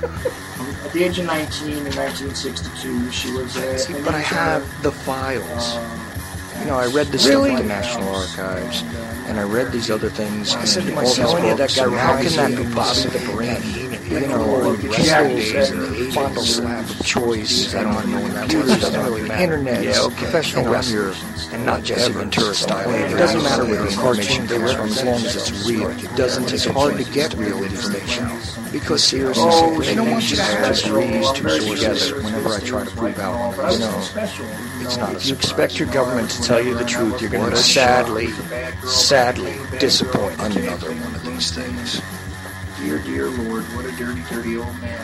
At the age of 19 in 1962, she was but I have the files. I read this stuff at the National Archives, and I read these other things. I said to myself, how can that be possible? Fondle slab of choice. I don't know when that was. It doesn't really matter. Internet, professional wrestlers, and not just Ventura style. It doesn't matter where the information comes from as long as it's real. It's hard to get real information. Because seriously, they don't want you to just read these two together whenever I try to prove out. It's not. If you expect your government to tell you the truth, you're going to sadly disappoint another one of these things. Dear Lord, what a dirty, dirty old man.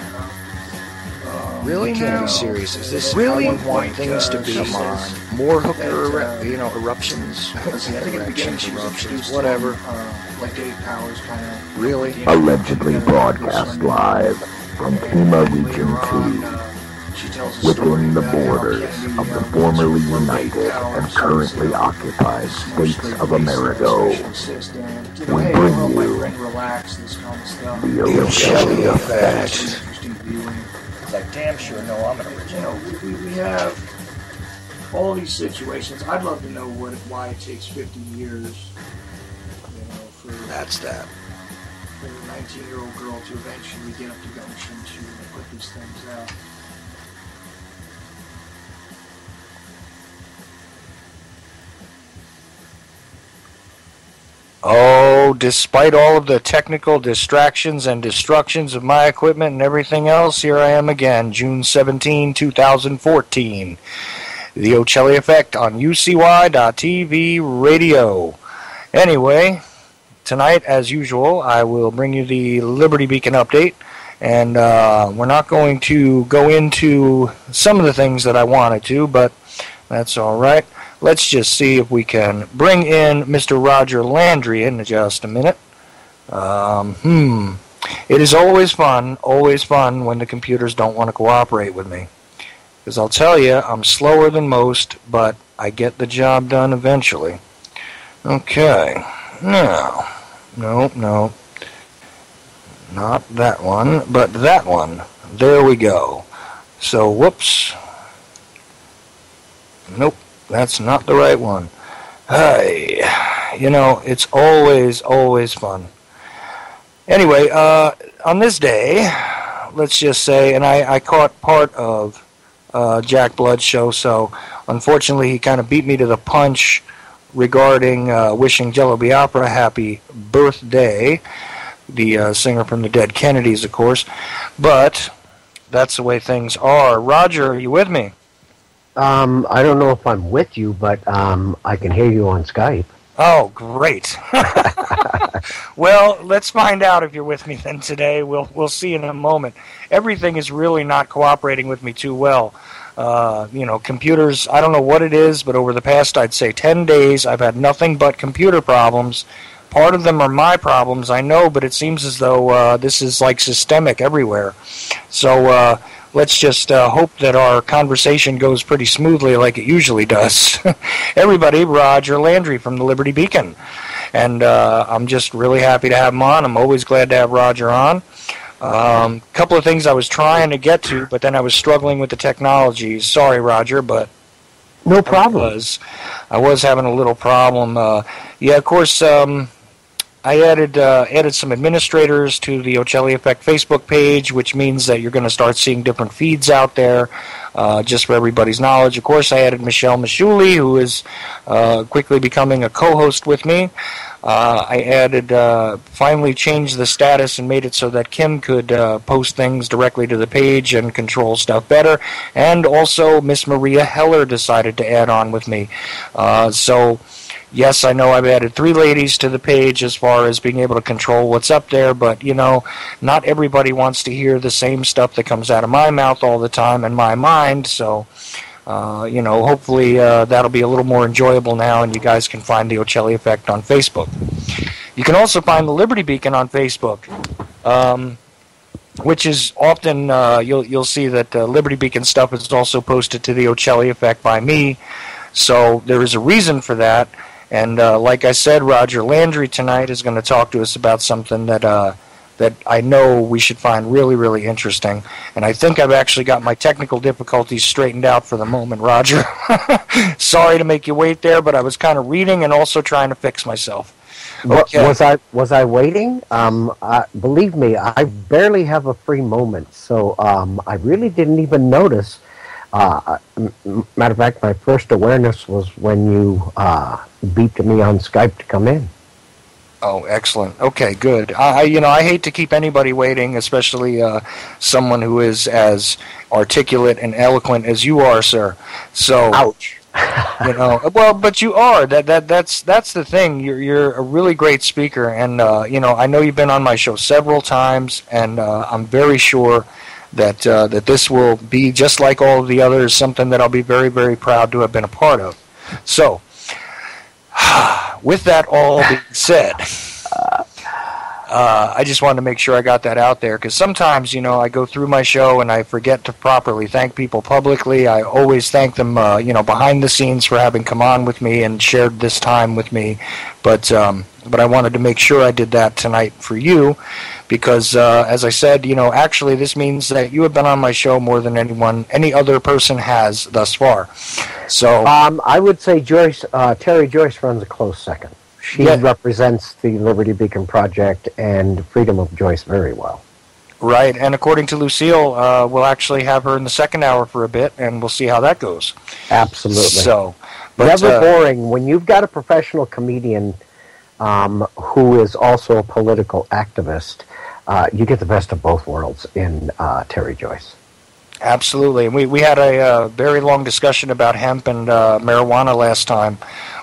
Really? You can't be serious. Is this really how you want things to be? Come on. More hooker, eruptions, whatever. Like Dave Powers kind of. Really? Allegedly broadcast live from Pima Region 2, within the borders of the formerly united and currently occupied states of America. We bring you the Ochelli Effect. I damn sure know I'm an original. We have all these situations. I'd love to know why it takes 50 years. That's that. For a 19-year-old girl to eventually get up to gumption to put these things out. Oh, despite all of the technical distractions and destructions of my equipment and everything else, here I am again, June 17, 2014. The Ochelli Effect on UCY.TV radio. Anyway, tonight, as usual, I will bring you the Liberty Beacon update, and we're not going to go into some of the things that I wanted to, but that's all right. Let's just see if we can bring in Mr. Roger Landry in just a minute. It is always fun when the computers don't want to cooperate with me. Because I'll tell you, I'm slower than most, but I get the job done eventually. Okay. Now, no. Not that one, but that one. There we go. So, whoops. Nope. That's not the right one. Hey, it's always fun. Anyway, on this day, let's just say, and I caught part of Jack Blood's show, so unfortunately he kind of beat me to the punch regarding wishing Jello Biafra a happy birthday, the singer from the Dead Kennedys, of course, but that's the way things are. Roger, are you with me? I don't know if I'm with you, but I can hear you on Skype. Oh, great. Well, let's find out if you're with me then today. We'll see in a moment. Everything is really not cooperating with me too well. Computers, I don't know what it is, but over the past, I'd say 10 days, I've had nothing but computer problems. Part of them are my problems, I know, but it seems as though this is like systemic everywhere. So, let's just hope that our conversation goes pretty smoothly like it usually does. Everybody, Roger Landry from the Liberty Beacon. And I'm just really happy to have him on. I'm always glad to have Roger on. Couple of things I was trying to get to, but then I was struggling with the technology. Sorry, Roger, but no problem. I was having a little problem. Of course, I added some administrators to the Ochelli Effect Facebook page, which means that you're going to start seeing different feeds out there, just for everybody's knowledge. Of course, I added Michelle Mashuli, who is quickly becoming a co-host with me. I added, finally changed the status and made it so that Kim could post things directly to the page and control stuff better. And also, Miss Maria Heller decided to add on with me. So, yes, I know I've added 3 ladies to the page as far as being able to control what's up there, but, not everybody wants to hear the same stuff that comes out of my mouth all the time in my mind, so, hopefully that'll be a little more enjoyable now, and you guys can find the Ochelli Effect on Facebook. You can also find the Liberty Beacon on Facebook, which is often, you'll see that Liberty Beacon stuff is also posted to the Ochelli Effect by me, so there is a reason for that. And like I said, Roger Landry tonight is going to talk to us about something that that I know we should find really, really interesting. And I think I've actually got my technical difficulties straightened out for the moment, Roger. Sorry to make you wait there, but I was kind of reading and also trying to fix myself. Okay. Was I waiting? Believe me, I barely have a free moment, so I really didn't even notice. Matter of fact, my first awareness was when you beeped me on Skype to come in. Oh, excellent. Okay, good. I hate to keep anybody waiting, especially someone who is as articulate and eloquent as you are, sir. So, ouch. Well, but you are. That's the thing. You're a really great speaker, and I know you've been on my show several times, and I'm very sure that this will be, just like all of the others, something that I'll be very, very proud to have been a part of. So, with that all being said, I just wanted to make sure I got that out there, because sometimes, I go through my show and I forget to properly thank people publicly. I always thank them, behind the scenes for having come on with me and shared this time with me. But I wanted to make sure I did that tonight for you, because, as I said, actually this means that you have been on my show more than any other person has thus far. So I would say Terry Joyce runs a close second. She represents the Liberty Beacon Project and Freedom of Joyce very well. Right, and according to Lucille, we'll actually have her in the second hour for a bit, and we'll see how that goes. Absolutely. So, but, never boring. When you've got a professional comedian who is also a political activist, you get the best of both worlds in Terry Joyce. Absolutely, and we had a very long discussion about hemp and marijuana last time,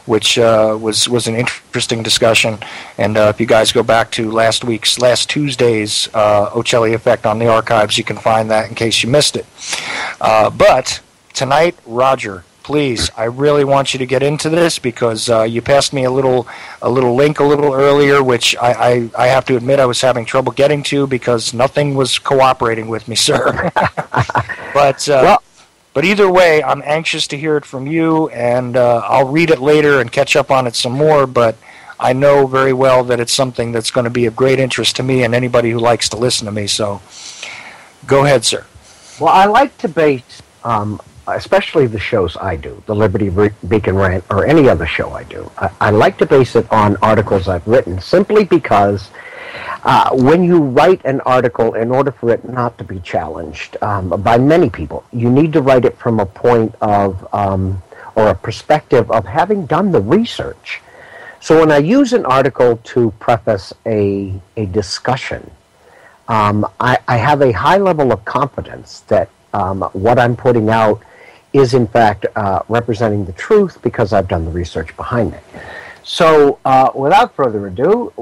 which was an interesting discussion. And if you guys go back to last Tuesday's Ochelli Effect on the archives, you can find that in case you missed it. But tonight, Roger, please, I really want you to get into this, because you passed me a little link a little earlier, which I have to admit I was having trouble getting to because nothing was cooperating with me, sir. But either way, I'm anxious to hear it from you, and I'll read it later and catch up on it some more, but I know very well that it's something that's going to be of great interest to me and anybody who likes to listen to me, so go ahead, sir. Well, I like to base, especially the shows I do, the Liberty Beacon Rant, or any other show I do, I like to base it on articles I've written, simply because when you write an article, in order for it not to be challenged by many people, you need to write it from a point of, or a perspective of having done the research. So when I use an article to preface a discussion, I have a high level of confidence that what I'm putting out is in fact representing the truth, because I've done the research behind it. So, without further ado,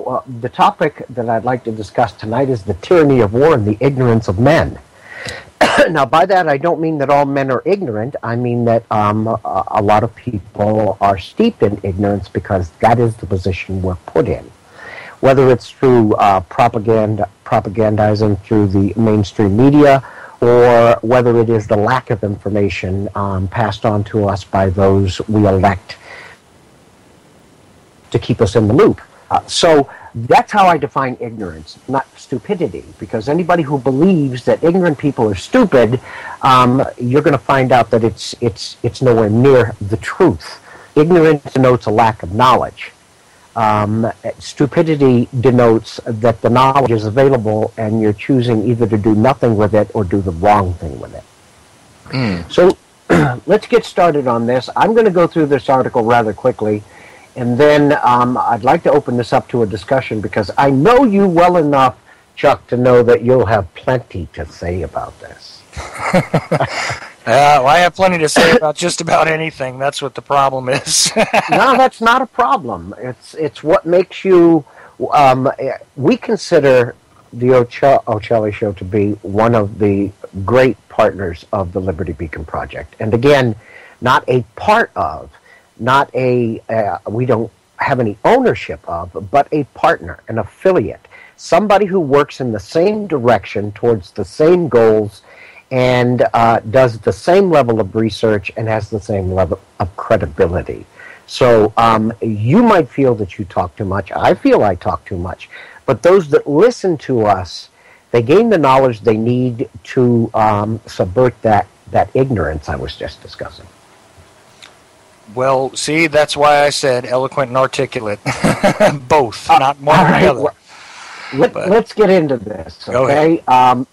the topic that I'd like to discuss tonight is the tyranny of war and the ignorance of men. Now, by that, I don't mean that all men are ignorant. I mean that a lot of people are steeped in ignorance because that is the position we're put in. Whether it's through propagandizing through the mainstream media, or whether it is the lack of information passed on to us by those we elect to keep us in the loop. So that's how I define ignorance, not stupidity, because anybody who believes that ignorant people are stupid, you're going to find out that it's nowhere near the truth. Ignorance denotes a lack of knowledge. Stupidity denotes that the knowledge is available and you're choosing either to do nothing with it or do the wrong thing with it. So let's get started on this. I'm going to go through this article rather quickly, and then I'd like to open this up to a discussion, because I know you well enough, Chuck, to know that you'll have plenty to say about this. Well, I have plenty to say about just about anything. That's what the problem is. No, that's not a problem. It's what makes you... we consider the Ochelli Show to be one of the great partners of the Liberty Beacon Project. And again, not a part of, not a... we don't have any ownership of, but a partner, an affiliate. Somebody who works in the same direction towards the same goals and does the same level of research and has the same level of credibility. So you might feel that you talk too much. I feel I talk too much. But those that listen to us, they gain the knowledge they need to subvert that ignorance I was just discussing. Well, see, that's why I said eloquent and articulate. Both, not one or the other. Let's get into this, okay?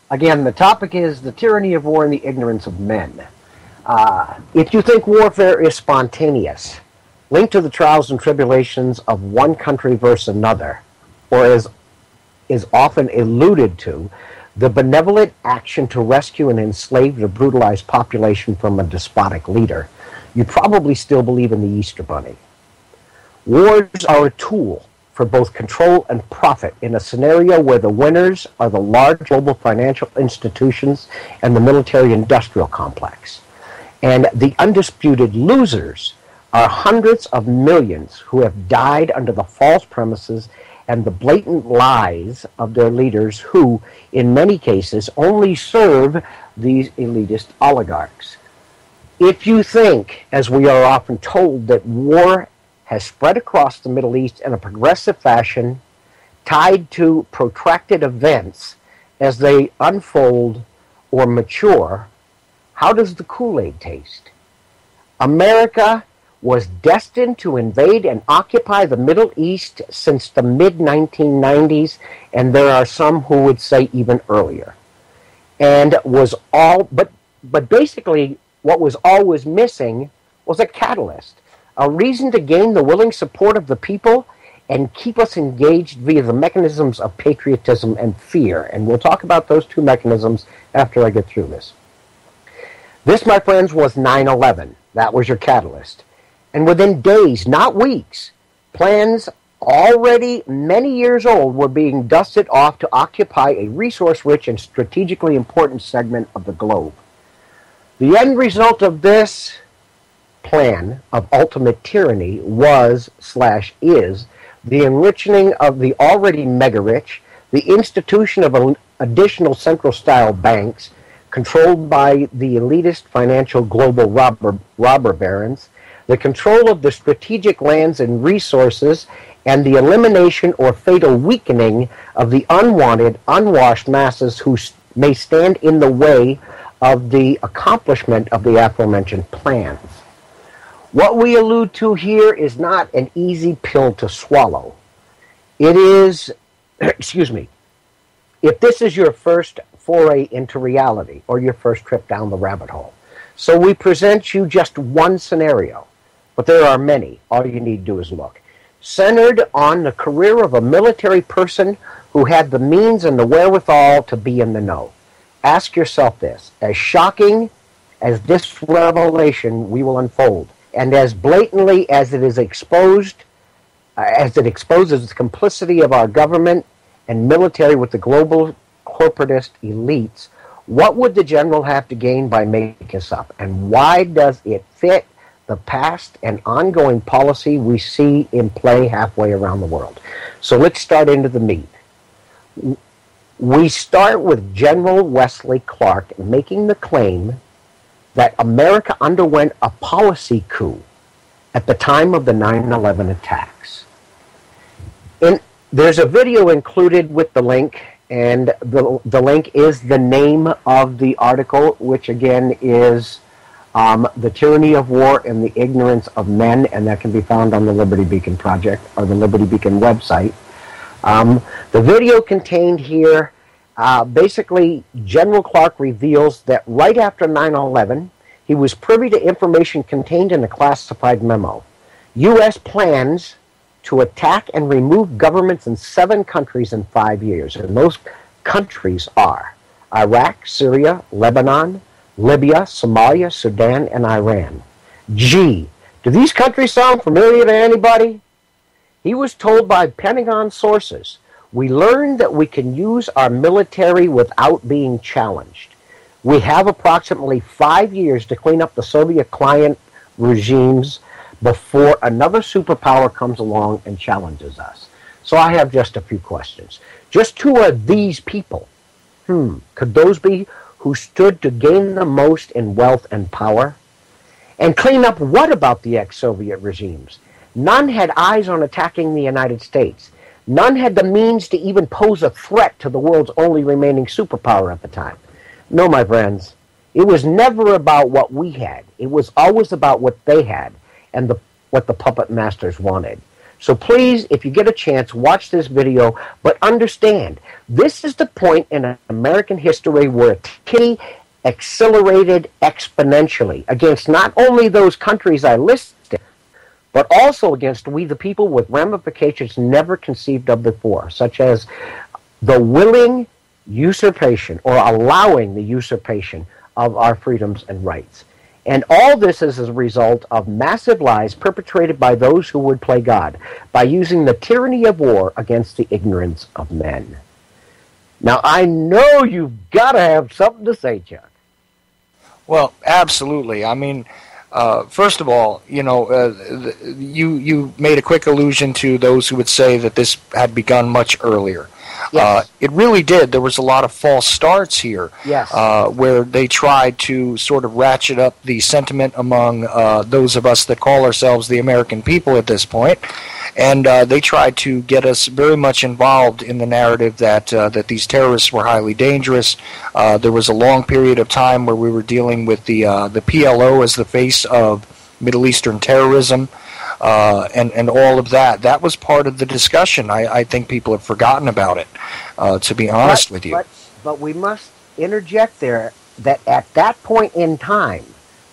Again, the topic is the tyranny of war and the ignorance of men. If you think warfare is spontaneous, linked to the trials and tribulations of one country versus another, or as is often alluded to, the benevolent action to rescue an enslaved or brutalized population from a despotic leader, you probably still believe in the Easter Bunny. Wars are a tool for both control and profit in a scenario where the winners are the large global financial institutions and the military-industrial complex. And the undisputed losers are hundreds of millions who have died under the false premises and the blatant lies of their leaders who, in many cases, only serve these elitist oligarchs. If you think, as we are often told, that war has spread across the Middle East in a progressive fashion, tied to protracted events as they unfold or mature, how does the Kool-Aid taste? America was destined to invade and occupy the Middle East since the mid-1990s, and there are some who would say even earlier. And but basically what was always missing was a catalyst, a reason to gain the willing support of the people and keep us engaged via the mechanisms of patriotism and fear. And we'll talk about those two mechanisms after I get through this. This, my friends, was 9/11. That was your catalyst. And within days, not weeks, plans already many years old were being dusted off to occupy a resource-rich and strategically important segment of the globe. The end result of this plan of ultimate tyranny was/is the enriching of the already mega-rich, the institution of additional central-style banks controlled by the elitist financial global robber barons, the control of the strategic lands and resources, and the elimination or fatal weakening of the unwanted, unwashed masses who may stand in the way of the accomplishment of the aforementioned plans. What we allude to here is not an easy pill to swallow. It is, if this is your first foray into reality or your first trip down the rabbit hole. So we present you just one scenario, but there are many. All you need to do is look. Centered on the career of a military person who had the means and the wherewithal to be in the know. Ask yourself this: as shocking as this revelation we will unfold, and as blatantly as it is exposed, as it exposes the complicity of our government and military with the global corporatist elites, what would the general have to gain by making this up? And why does it fit the past and ongoing policy we see in play halfway around the world? So let's start into the meat. We start with General Wesley Clark making the claim that America underwent a policy coup at the time of the 9/11 attacks. There's a video included with the link, and the link is the name of the article, which again is The Tyranny of War and the Ignorance of Men, and that can be found on the Liberty Beacon Project or the Liberty Beacon website. The video contained here, basically General Clark reveals that right after 9/11, he was privy to information contained in a classified memo. U.S. plans to attack and remove governments in 7 countries in 5 years. And those countries are Iraq, Syria, Lebanon, Libya, Somalia, Sudan, and Iran. Gee, do these countries sound familiar to anybody? He was told by Pentagon sources, we learned that we can use our military without being challenged. We have approximately 5 years to clean up the Soviet client regimes before another superpower comes along and challenges us. So I have just a few questions. Just who are these people? Could those be who stood to gain the most in wealth and power? And clean up what about the ex-Soviet regimes? None had eyes on attacking the United States. None had the means to even pose a threat to the world's only remaining superpower at the time. No, my friends, it was never about what we had. It was always about what they had and what the puppet masters wanted. So please, if you get a chance, watch this video, but understand, this is the point in American history where tyranny accelerated exponentially against not only those countries I listed, but also against we the people with ramifications never conceived of before, such as the willing usurpation or allowing the usurpation of our freedoms and rights. And all this is as a result of massive lies perpetrated by those who would play God by using the tyranny of war against the ignorance of men. Now, I know you've got to have something to say, Chuck. Well, absolutely. I mean, first of all, you you made a quick allusion to those who would say that this had begun much earlier. Yes. It really did. There was a lot of false starts here, yes, where they tried to sort of ratchet up the sentiment among those of us that call ourselves the American people at this point, and they tried to get us very much involved in the narrative that these terrorists were highly dangerous. There was a long period of time where we were dealing with the PLO as the face of Middle Eastern terrorism. And all of that. That was part of the discussion. I think people have forgotten about it, to be honest with you. But we must interject there that at that point in time,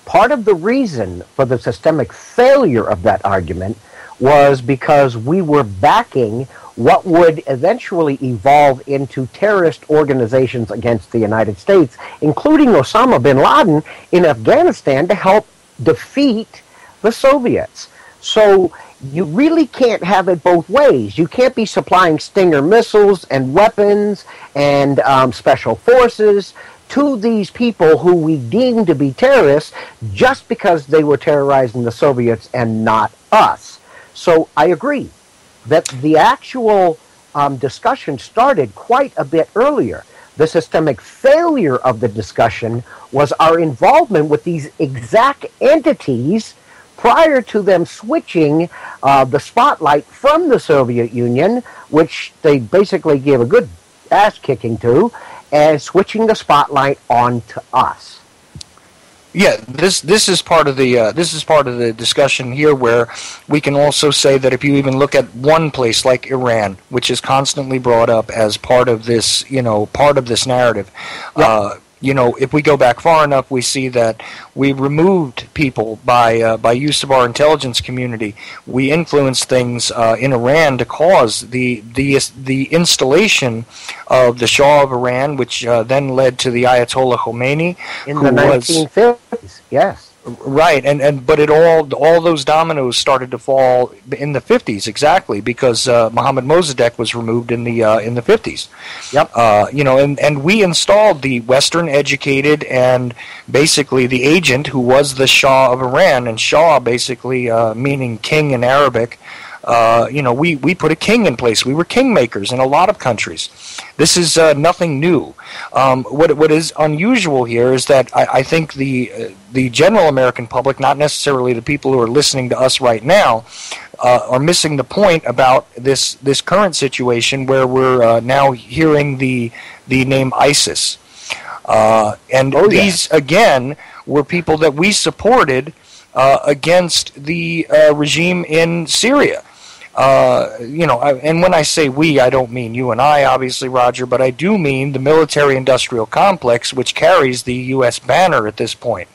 part of the reason for the systemic failure of that argument was because we were backing what would eventually evolve into terrorist organizations against the United States, including Osama bin Laden in Afghanistan to help defeat the Soviets. So you really can't have it both ways. You can't be supplying Stinger missiles and weapons and special forces to these people who we deem to be terrorists just because they were terrorizing the Soviets and not us. So I agree that the actual discussion started quite a bit earlier. The systemic failure of the discussion was our involvement with these exact entities prior to them switching the spotlight from the Soviet Union, which they basically gave a good ass-kicking to, and switching the spotlight on to us. Yeah, this is part of the discussion here, where we can also say that if you even look at one place like Iran, which is constantly brought up as part of this, part of this narrative. Yep. If we go back far enough, we see that we removed people by use of our intelligence community. We influenced things in Iran to cause the installation of the Shah of Iran, which then led to the Ayatollah Khomeini in the 1950s. Yes. Right, but all those dominoes started to fall in the 50s, exactly, because Mohammad Mossadegh was removed in the 50s. Yep. And we installed the Western educated and basically the agent who was the Shah of Iran, and Shah basically meaning king in Arabic. We put a king in place. We were kingmakers in a lot of countries. This is nothing new. What is unusual here is that I think the general American public, not necessarily the people who are listening to us right now, are missing the point about this current situation where we're now hearing the name ISIS. These, again, were people that we supported against the regime in Syria. And when I say we, I don't mean you and I, obviously, Roger, but I do mean the military-industrial complex, which carries the U.S. banner at this point.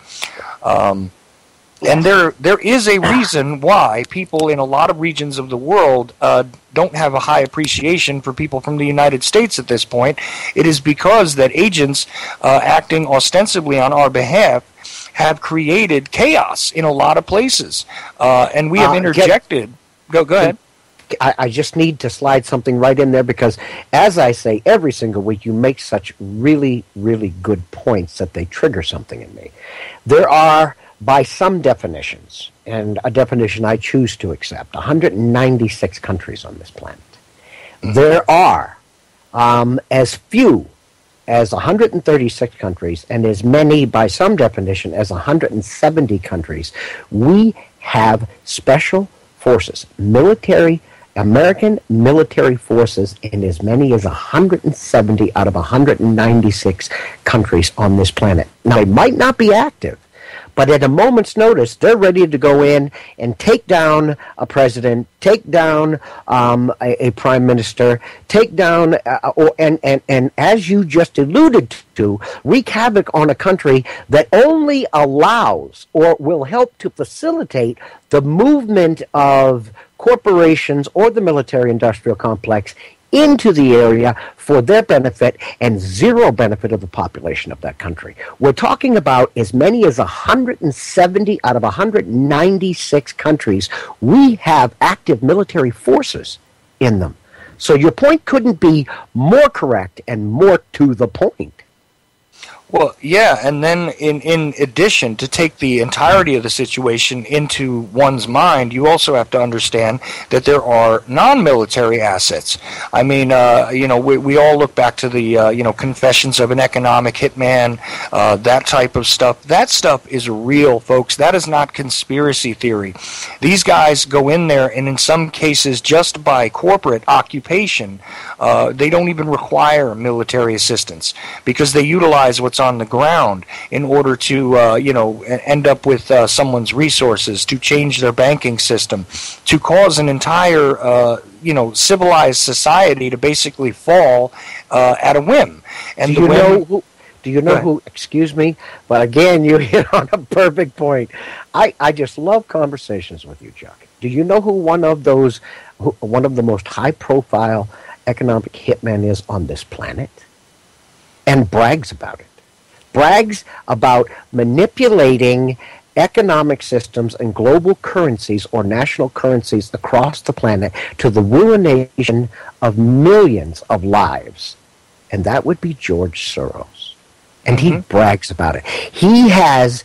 And there is a reason why people in a lot of regions of the world don't have a high appreciation for people from the United States at this point. It is because that agents acting ostensibly on our behalf have created chaos in a lot of places. And we have interjected... Go ahead. I just need to slide something right in there because, as I say every single week, you make such really, really good points that they trigger something in me. There are, by some definitions, and a definition I choose to accept, 196 countries on this planet. There are as few as 136 countries and as many, by some definition, as 170 countries, we have special forces, American military forces in as many as 170 out of 196 countries on this planet. Now, they might not be active, but at a moment's notice, they're ready to go in and take down a president, take down a prime minister, take down, and as you just alluded to, wreak havoc on a country that only allows or will help to facilitate the movement of corporations or the military-industrial complex into the area for their benefit and zero benefit of the population of that country. We're talking about as many as 170 out of 196 countries. We have active military forces in them. So your point couldn't be more correct and more to the point. Well, yeah, and then in addition, to take the entirety of the situation into one's mind, you also have to understand that there are non-military assets. I mean, we all look back to the, Confessions of an Economic Hitman, that type of stuff. That stuff is real, folks. That is not conspiracy theory. These guys go in there, and in some cases, just by corporate occupation, they don't even require military assistance because they utilize what's on the ground in order to, end up with someone's resources, to change their banking system, to cause an entire, civilized society to basically fall at a whim. And do you know who, excuse me, but again, you hit on a perfect point. I just love conversations with you, Chuck. Do you know who one of the most high-profile economic hitmen is on this planet? And brags about it. Brags about manipulating economic systems and global currencies or national currencies across the planet to the ruination of millions of lives. And that would be George Soros. And he brags about it. He has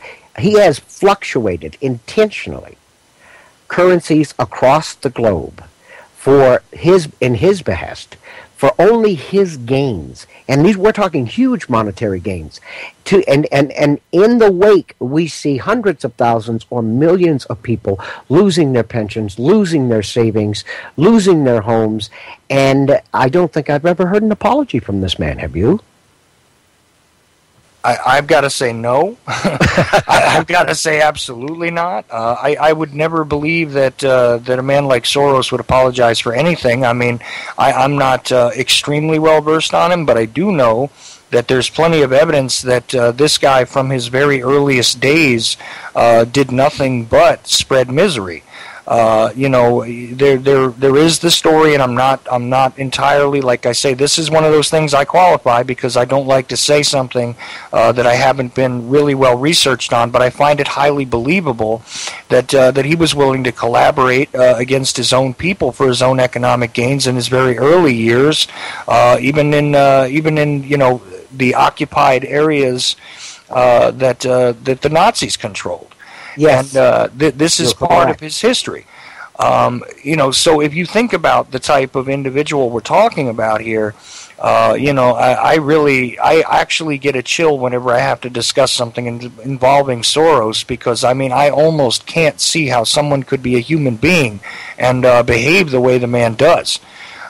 fluctuated intentionally currencies across the globe in his behest, for only his gains, and we're talking huge monetary gains. And in the wake, we see hundreds of thousands or millions of people losing their pensions, losing their savings, losing their homes, and I don't think I've ever heard an apology from this man. Have you? I've got to say no. I've got to say absolutely not. I would never believe that a man like Soros would apologize for anything. I mean, I'm not extremely well versed on him, but I do know that there's plenty of evidence that this guy, from his very earliest days, did nothing but spread misery. There is the story, and I'm not entirely, like I say, this is one of those things I qualify because I don't like to say something that I haven't been really well researched on, but I find it highly believable that he was willing to collaborate against his own people for his own economic gains in his very early years, even in the occupied areas that the Nazis controlled. Yes. And this is part of his history. So if you think about the type of individual we're talking about here, I actually get a chill whenever I have to discuss something involving Soros because, I almost can't see how someone could be a human being and behave the way the man does.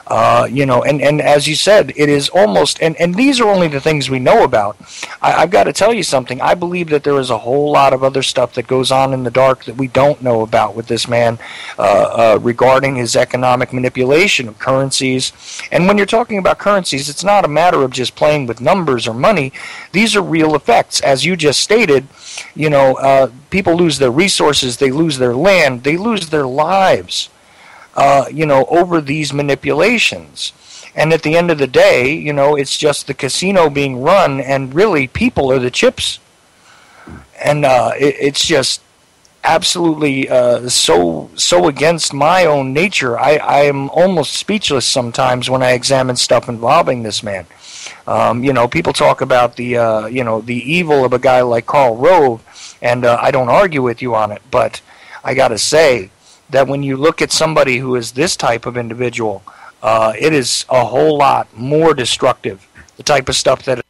And as you said, it is almost, and these are only the things we know about. I've got to tell you something. I believe that there is a whole lot of other stuff that goes on in the dark that we don't know about with this man regarding his economic manipulation of currencies. And when you're talking about currencies, it's not a matter of just playing with numbers or money. These are real effects. As you just stated, people lose their resources, they lose their land, they lose their lives. Over these manipulations. And at the end of the day, it's just the casino being run, and really people are the chips. And it's just absolutely so against my own nature. I am almost speechless sometimes when I examine stuff involving this man. People talk about the evil of a guy like Karl Rove, and I don't argue with you on it, but I got to say, that when you look at somebody who is this type of individual, it is a whole lot more destructive, the type of stuff that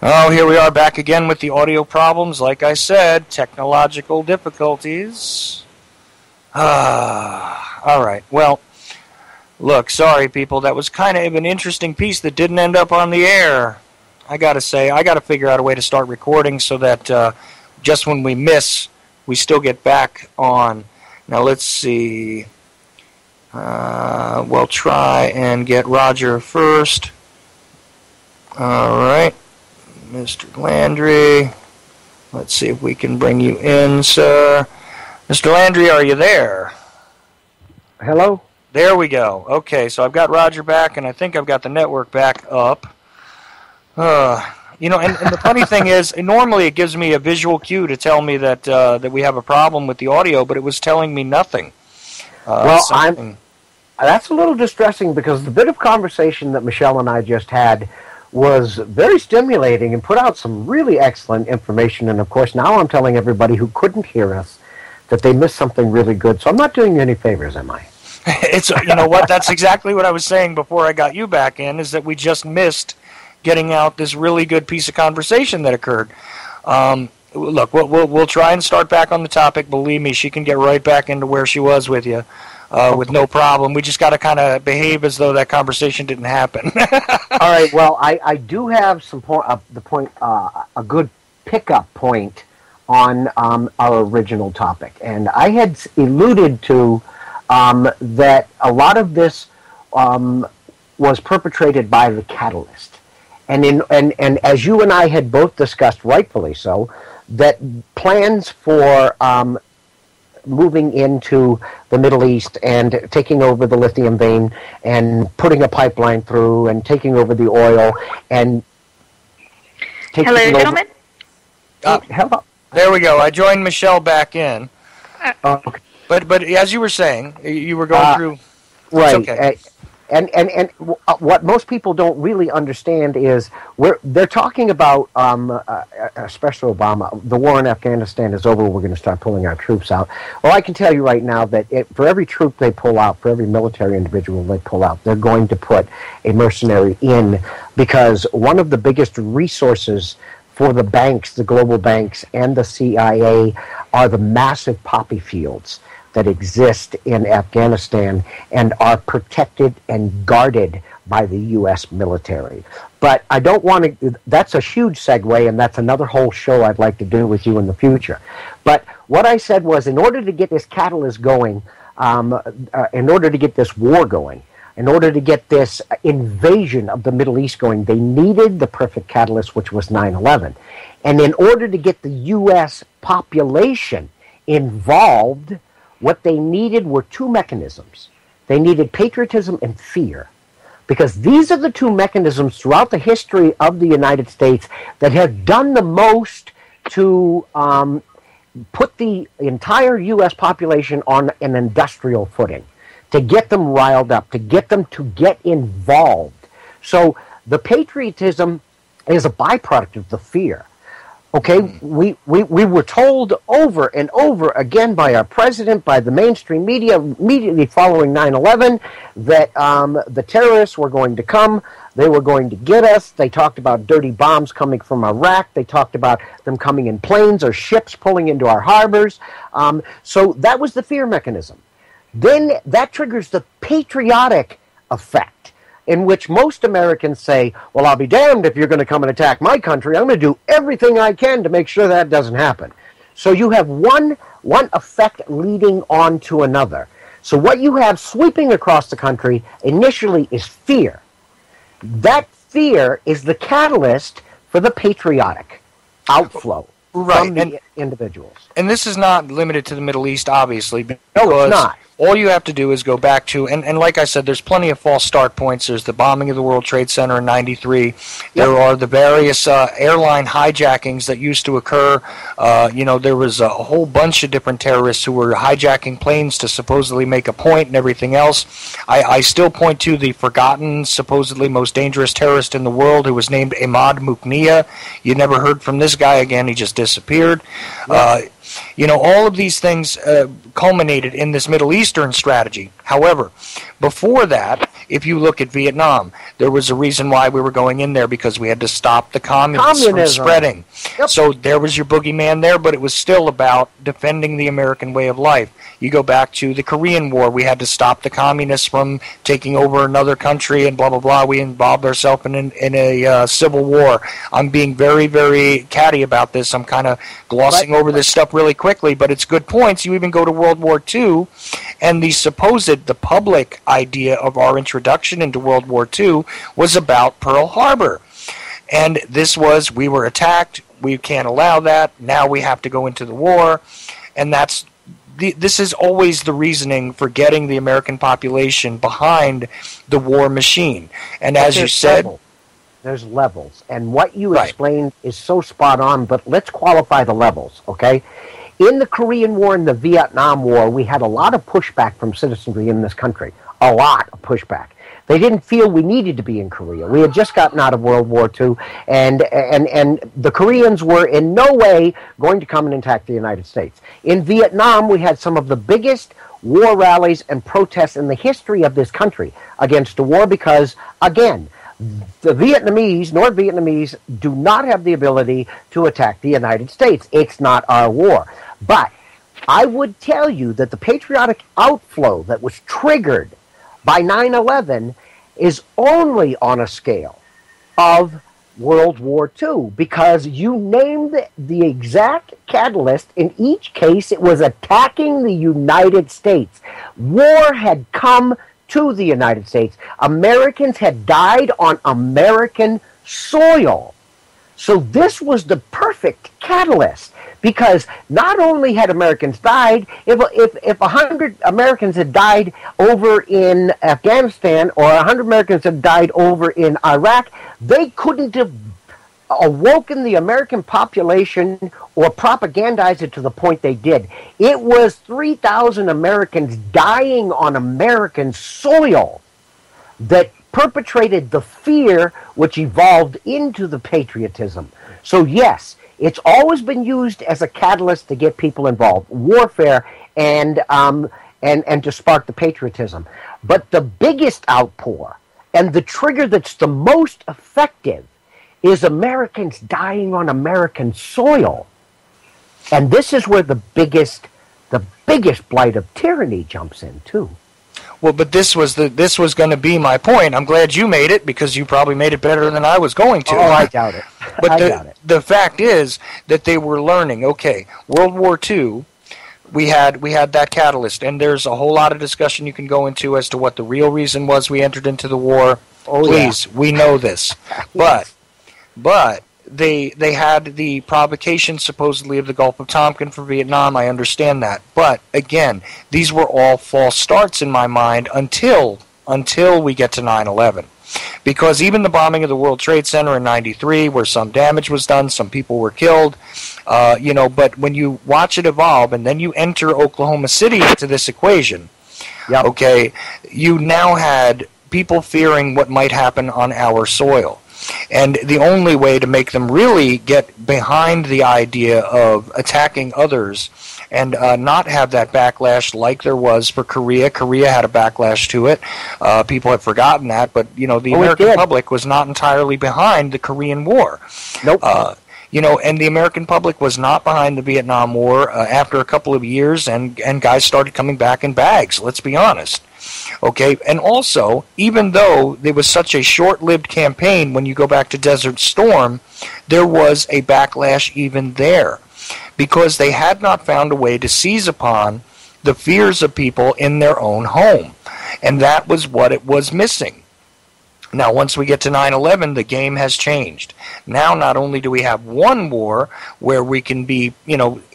Oh, here we are back again with the audio problems. Like I said, technological difficulties. All right. Well, look, sorry, people. That was kind of an interesting piece that didn't end up on the air. I got to say, I got to figure out a way to start recording so that just when we miss, we still get back on. Now, let's see. We'll try and get Roger first. All right. Mr. Landry. Let's see if we can bring you in, sir. Mr. Landry, are you there? Hello? There we go. Okay, so I've got Roger back, and I think I've got the network back up. And the funny thing is, normally it gives me a visual cue to tell me that we have a problem with the audio, but it was telling me nothing. That's a little distressing because the bit of conversation that Michelle and I just had was very stimulating and put out some really excellent information. And, of course, now I'm telling everybody who couldn't hear us that they missed something really good. So I'm not doing you any favors, am I? You know what? That's exactly what I was saying before I got you back in, is that we just missed getting out this really good piece of conversation that occurred. Look, we'll try and start back on the topic. Believe me, she can get right back into where she was with you. With no problem. We just got to kind of behave as though that conversation didn't happen. All right. Well, I do have some a good pickup point on our original topic, and I had alluded to that a lot of this was perpetrated by the catalyst, and as you and I had both discussed, rightfully so, that plans for moving into the Middle East and taking over the lithium vein and putting a pipeline through and taking over the oil and taking Hello, gentlemen? Hello. There we go. I joined Michelle back in. Okay. But as you were saying, you were going through... Right. Okay. And what most people don't really understand is they're talking about, especially Obama, the war in Afghanistan is over, we're going to start pulling our troops out. Well, I can tell you right now that for every troop they pull out, for every military individual they pull out, they're going to put a mercenary in, because one of the biggest resources for the banks, the global banks, and the CIA are the massive poppy fields that exist in Afghanistan and are protected and guarded by the U.S. military. But I don't want to, that's a huge segue, and that's another whole show I'd like to do with you in the future. But what I said was, in order to get this catalyst going, in order to get this war going, in order to get this invasion of the Middle East going, they needed the perfect catalyst, which was 9/11. And in order to get the U.S. population involved, what they needed were two mechanisms. They needed patriotism and fear, because these are the two mechanisms throughout the history of the United States that have done the most to put the entire U.S. population on an industrial footing, to get them riled up, to get them to get involved. So the patriotism is a byproduct of the fear. Okay, we were told over and over again by our president, by the mainstream media, immediately following 9/11, that the terrorists were going to come, they were going to get us. They talked about dirty bombs coming from Iraq. They talked about them coming in planes or ships pulling into our harbors. So that was the fear mechanism. Then that triggers the patriotic effect, in which most Americans say, well, I'll be damned if you're going to come and attack my country. I'm going to do everything I can to make sure that doesn't happen. So you have one effect leading on to another. So what you have sweeping across the country initially is fear. That fear is the catalyst for the patriotic outflow from the individuals. And this is not limited to the Middle East, obviously. No, it's not. All you have to do is go back to, and like I said, there's plenty of false start points. There's the bombing of the World Trade Center in '93. There are the various airline hijackings that used to occur. There was a whole bunch of different terrorists who were hijacking planes to supposedly make a point and everything else. I still point to the forgotten, supposedly most dangerous terrorist in the world, who was named Ahmad Mukniya. You never heard from this guy again. He just disappeared. All of these things culminated in this Middle Eastern strategy. However, before that, if you look at Vietnam, there was a reason why we were going in there, because we had to stop the communists from spreading. Yep. So there was your boogeyman there, but it was still about defending the American way of life. You go back to the Korean War, we had to stop the communists from taking over another country and blah, blah, blah. We involved ourselves in a civil war. I'm being very, very catty about this. I'm kind of glossing over this stuff really quickly, but it's good points. You even go to World War II, and the public idea of our introduction into World War II was about Pearl Harbor. And this was, we were attacked, we can't allow that, now we have to go into the war, and this is always the reasoning for getting the American population behind the war machine. And as you said, there's levels, and what you explained is so spot on, but let's qualify the levels, okay? In the Korean War and the Vietnam War, we had a lot of pushback from citizenry in this country, a lot of pushback. They didn't feel we needed to be in Korea. We had just gotten out of World War II, and the Koreans were in no way going to come and attack the United States. In Vietnam, we had some of the biggest war rallies and protests in the history of this country against the war because, again, the North Vietnamese do not have the ability to attack the United States. It's not our war. But I would tell you that the patriotic outflow that was triggered by 9/11 is only on a scale of World War II, because you named the exact catalyst. In each case, it was attacking the United States. War had come to the United States. Americans had died on American soil. So this was the perfect catalyst, because not only had Americans died, if 100 Americans had died over in Afghanistan or 100 Americans had died over in Iraq, they couldn't have awoken the American population or propagandized it to the point they did. It was 3,000 Americans dying on American soil that perpetrated the fear which evolved into the patriotism. So yes, it's always been used as a catalyst to get people involved, warfare and to spark the patriotism. But the biggest outpour and the trigger that's the most effective is Americans dying on American soil. And this is where the biggest blight of tyranny jumps in too. Well, but this was going to be my point. I'm glad you made it, because you probably made it better than I was going to. Oh, I doubt it. But the fact is that they were learning. Okay, World War II, we had that catalyst, and there's a whole lot of discussion you can go into as to what the real reason was we entered into the war. Please, we know this, but they had the provocation supposedly of the Gulf of Tonkin for Vietnam. I understand that, but again, these were all false starts in my mind until we get to 9/11. Because even the bombing of the World Trade Center in '93, where some damage was done, some people were killed, but when you watch it evolve, and then you enter Oklahoma City into this equation, okay, you now had people fearing what might happen on our soil. And the only way to make them really get behind the idea of attacking others and not have that backlash like there was for Korea. Korea had a backlash to it. People have forgotten that, but the American public was not entirely behind the Korean War. Nope. And the American public was not behind the Vietnam War after a couple of years, and guys started coming back in bags, let's be honest. Okay, and also, even though there was such a short-lived campaign, when you go back to Desert Storm, there was a backlash even there, because they had not found a way to seize upon the fears of people in their own home, and that was what it was missing. Now, once we get to 9/11, the game has changed. Now, not only do we have one war where we can be,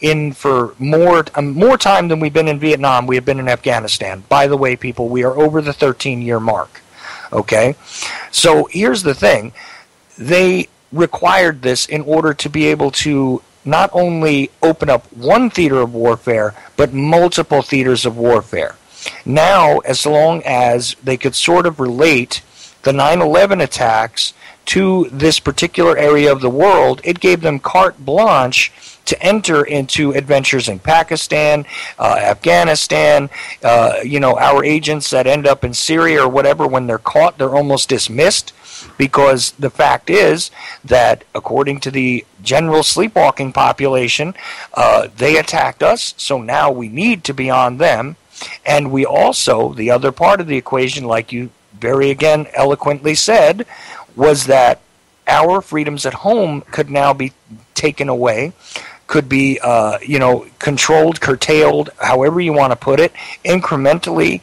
in for more time than we've been in Vietnam, we have been in Afghanistan. By the way, people, we are over the 13-year mark. Okay? So here's the thing. They required this in order to be able to not only open up one theater of warfare, but multiple theaters of warfare. Now, as long as they could sort of relate the 9/11 attacks to this particular area of the world, it gave them carte blanche to enter into adventures in Pakistan, Afghanistan. Our agents that end up in Syria or whatever, when they're caught, they're almost dismissed, because the fact is that according to the general sleepwalking population, they attacked us, so now we need to be on them. And we also, the other part of the equation, like you very again eloquently said, was that our freedoms at home could now be taken away, could be controlled, curtailed, however you want to put it, incrementally,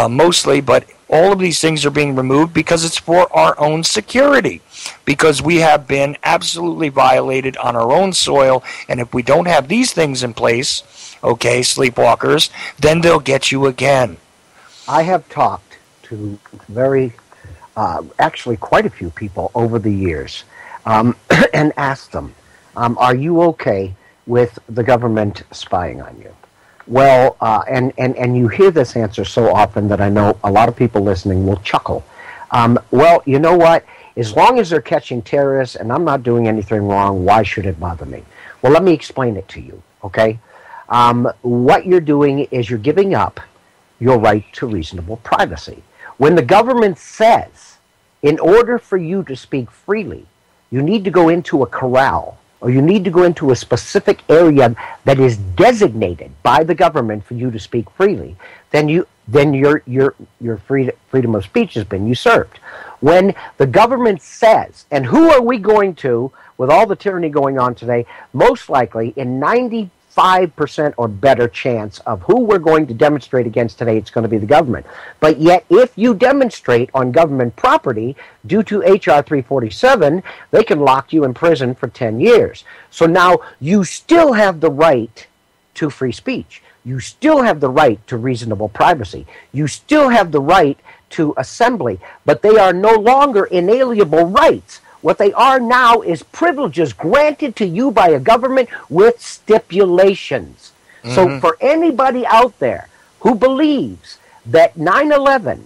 mostly, but all of these things are being removed because it's for our own security, because we have been absolutely violated on our own soil, and if we don't have these things in place, okay, sleepwalkers, then they'll get you again. I have talked to actually quite a few people over the years, and asked them, are you okay with the government spying on you? Well, and you hear this answer so often that I know a lot of people listening will chuckle. Well, you know what? As long as they're catching terrorists and I'm not doing anything wrong, why should it bother me? Well, let me explain it to you, okay? What you're doing is you're giving up your right to reasonable privacy. When the government says, in order for you to speak freely, you need to go into a corral, or you need to go into a specific area that is designated by the government for you to speak freely, then your freedom of speech has been usurped. When the government says, and who are we going to, with all the tyranny going on today, most likely in 95% or better chance of who we're going to demonstrate against today, it's going to be the government. But yet, if you demonstrate on government property, due to H.R. 347, they can lock you in prison for 10 years. So now you still have the right to free speech. You still have the right to reasonable privacy. You still have the right to assembly, but they are no longer inalienable rights. What they are now is privileges granted to you by a government with stipulations. Mm-hmm. So for anybody out there who believes that 9/11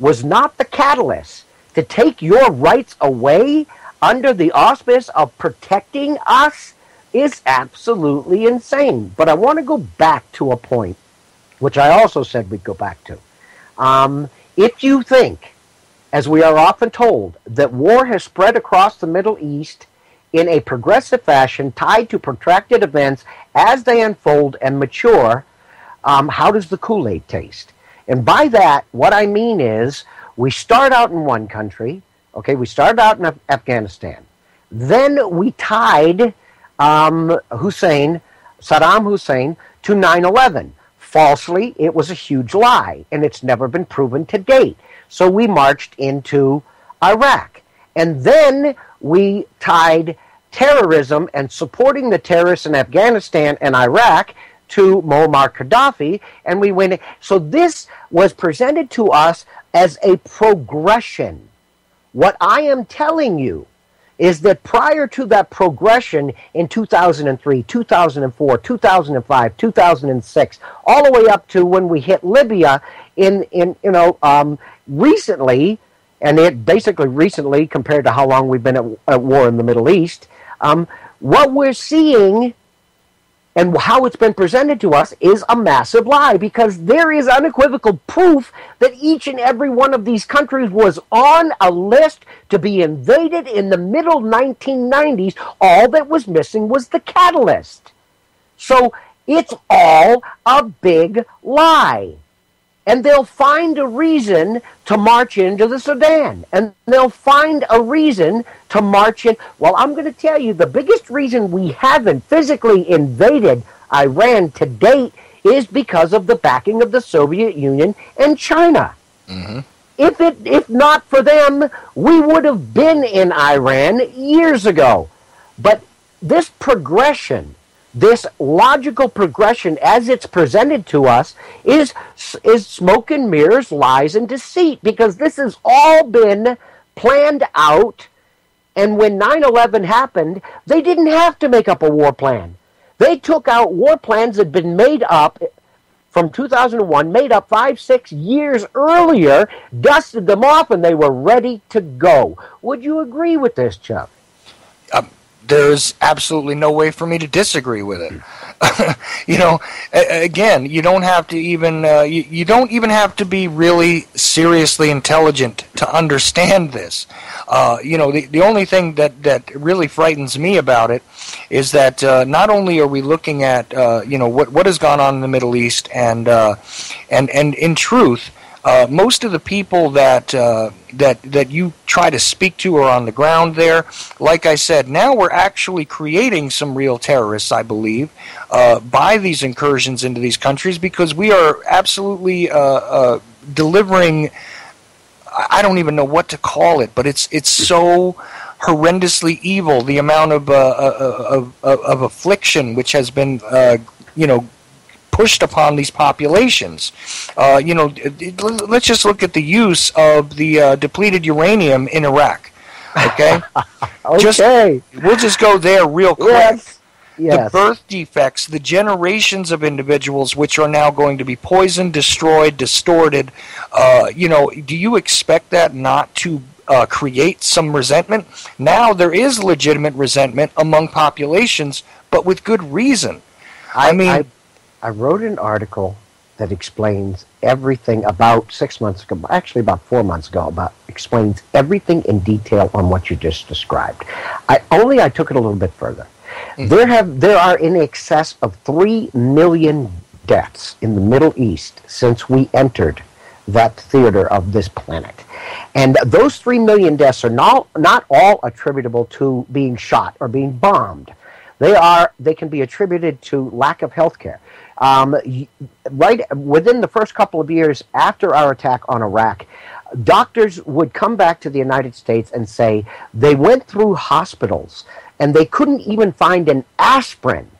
was not the catalyst to take your rights away under the auspice of protecting us is absolutely insane. But I want to go back to a point, which I also said we'd go back to. If you think, as we are often told, that war has spread across the Middle East in a progressive fashion tied to protracted events as they unfold and mature, how does the Kool-Aid taste? And by that, what I mean is, we start out in one country, okay, we started out in Afghanistan. Then we tied Saddam Hussein to 9/11. Falsely, it was a huge lie, and it's never been proven to date. So we marched into Iraq. And then we tied terrorism and supporting the terrorists in Afghanistan and Iraq to Muammar Gaddafi, and we went. So this was presented to us as a progression. What I am telling you is that prior to that progression in 2003, 2004, 2005, 2006, all the way up to when we hit Libya recently, and it basically recently compared to how long we've been at war in the Middle East, what we're seeing and how it's been presented to us is a massive lie, because there is unequivocal proof that each and every one of these countries was on a list to be invaded in the middle 1990s. All that was missing was the catalyst. So it's all a big lie. And they'll find a reason to march into the Sudan. And they'll find a reason to march in. Well, I'm going to tell you, the biggest reason we haven't physically invaded Iran to date is because of the backing of the Soviet Union and China. Mm-hmm. If not for them, we would have been in Iran years ago. But this progression, this logical progression as it's presented to us is smoke and mirrors, lies and deceit, because this has all been planned out. And when 9/11 happened, they didn't have to make up a war plan. They took out war plans that had been made up from 2001, made up 5-6 years earlier, dusted them off, and they were ready to go. Would you agree with this, Chuck? There's absolutely no way for me to disagree with it. Again, you don't have to even you don't even have to be really seriously intelligent to understand this. The only thing that really frightens me about it is that not only are we looking at what has gone on in the Middle East, and in truth, most of the people that you try to speak to are on the ground there. Like I said, now we're actually creating some real terrorists, I believe, by these incursions into these countries, because we are absolutely delivering. I don't even know what to call it, but it's so horrendously evil. The amount of affliction which has been pushed upon these populations. Let's just look at the use of the depleted uranium in Iraq. Okay? Okay. We'll just go there real quick. Yes. The birth defects, the generations of individuals which are now going to be poisoned, destroyed, distorted. Do you expect that not to create some resentment? Now there is legitimate resentment among populations, but with good reason. I wrote an article that explains everything about 6 months ago, actually about 4 months ago, explains everything in detail on what you just described. I took it a little bit further. Mm-hmm. There are in excess of 3 million deaths in the Middle East since we entered that theater of this planet. And those 3 million deaths are not all attributable to being shot or being bombed. They can be attributed to lack of health care. Right within the first couple of years after our attack on Iraq, doctors would come back to the United States and say they went through hospitals and they couldn't even find an aspirin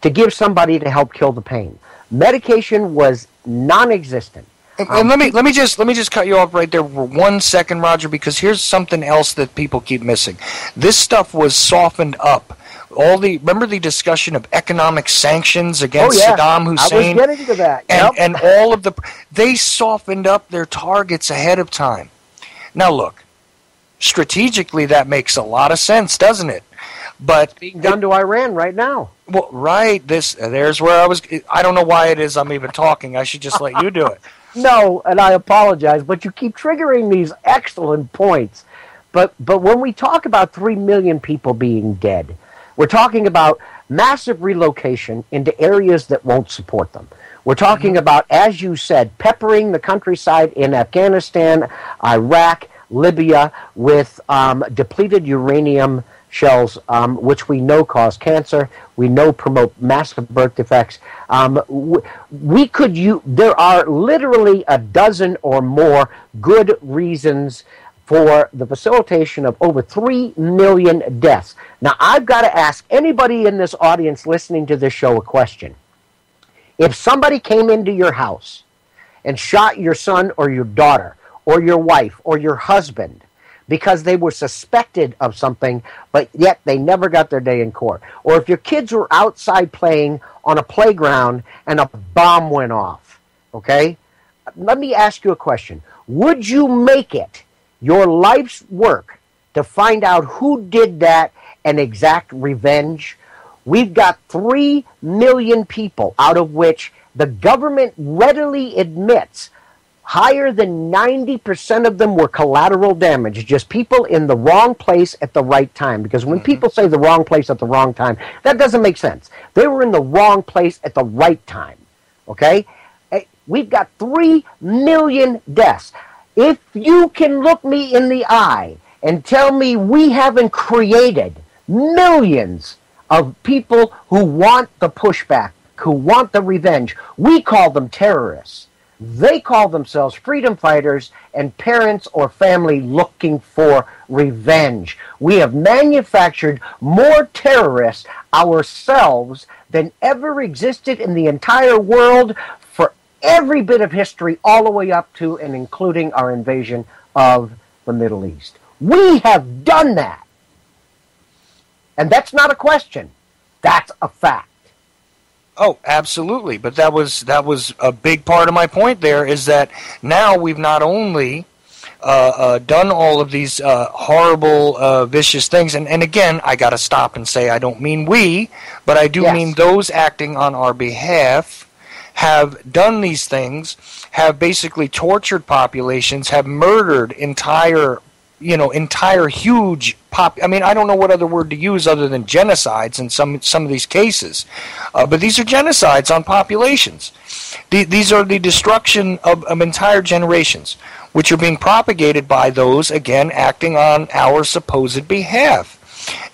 to give somebody to help kill the pain. Medication was non-existent. And let me just cut you off right there for 1 second, Roger, because here's something else that people keep missing. This stuff was softened up. Remember the discussion of economic sanctions against Saddam Hussein? I was getting to that. And all of they softened up their targets ahead of time. Now look, strategically that makes a lot of sense, doesn't it? But it's being done to Iran right now. Well, right. There's where I don't know why it is I'm even talking. I should just let you do it. No, and I apologize, but you keep triggering these excellent points. But when we talk about 3 million people being dead, we're talking about massive relocation into areas that won't support them. We're talking about, as you said, peppering the countryside in Afghanistan, Iraq, Libya with depleted uranium shells, which we know cause cancer. We know promote massive birth defects. There are literally a dozen or more good reasons for the facilitation of over 3 million deaths. Now, I've got to ask anybody in this audience listening to this show a question. If somebody came into your house and shot your son or your daughter or your wife or your husband because they were suspected of something, but yet they never got their day in court, or if your kids were outside playing on a playground and a bomb went off, okay? Let me ask you a question. Would you make it your life's work to find out who did that and exact revenge? We've got 3 million people, out of which the government readily admits higher than 90% of them were collateral damage, just people in the wrong place at the right time. Because when people say the wrong place at the wrong time, that doesn't make sense. They were in the wrong place at the right time, okay? We've got 3 million deaths. If you can look me in the eye and tell me we haven't created millions of people who want the pushback, who want the revenge, we call them terrorists. They call themselves freedom fighters and parents or family looking for revenge. We have manufactured more terrorists ourselves than ever existed in the entire world for every bit of history, all the way up to and including our invasion of the Middle East. We have done that. And that's not a question. That's a fact. Oh, absolutely. But that was a big part of my point there, is that now we've not only done all of these horrible, vicious things, and again, I got to stop and say I don't mean we, but I do mean those acting on our behalf have done these things, have basically tortured populations, have murdered entire huge I mean, I don't know what other word to use other than genocides in some of these cases. But these are genocides on populations. These are the destruction of entire generations, which are being propagated by those, again, acting on our supposed behalf.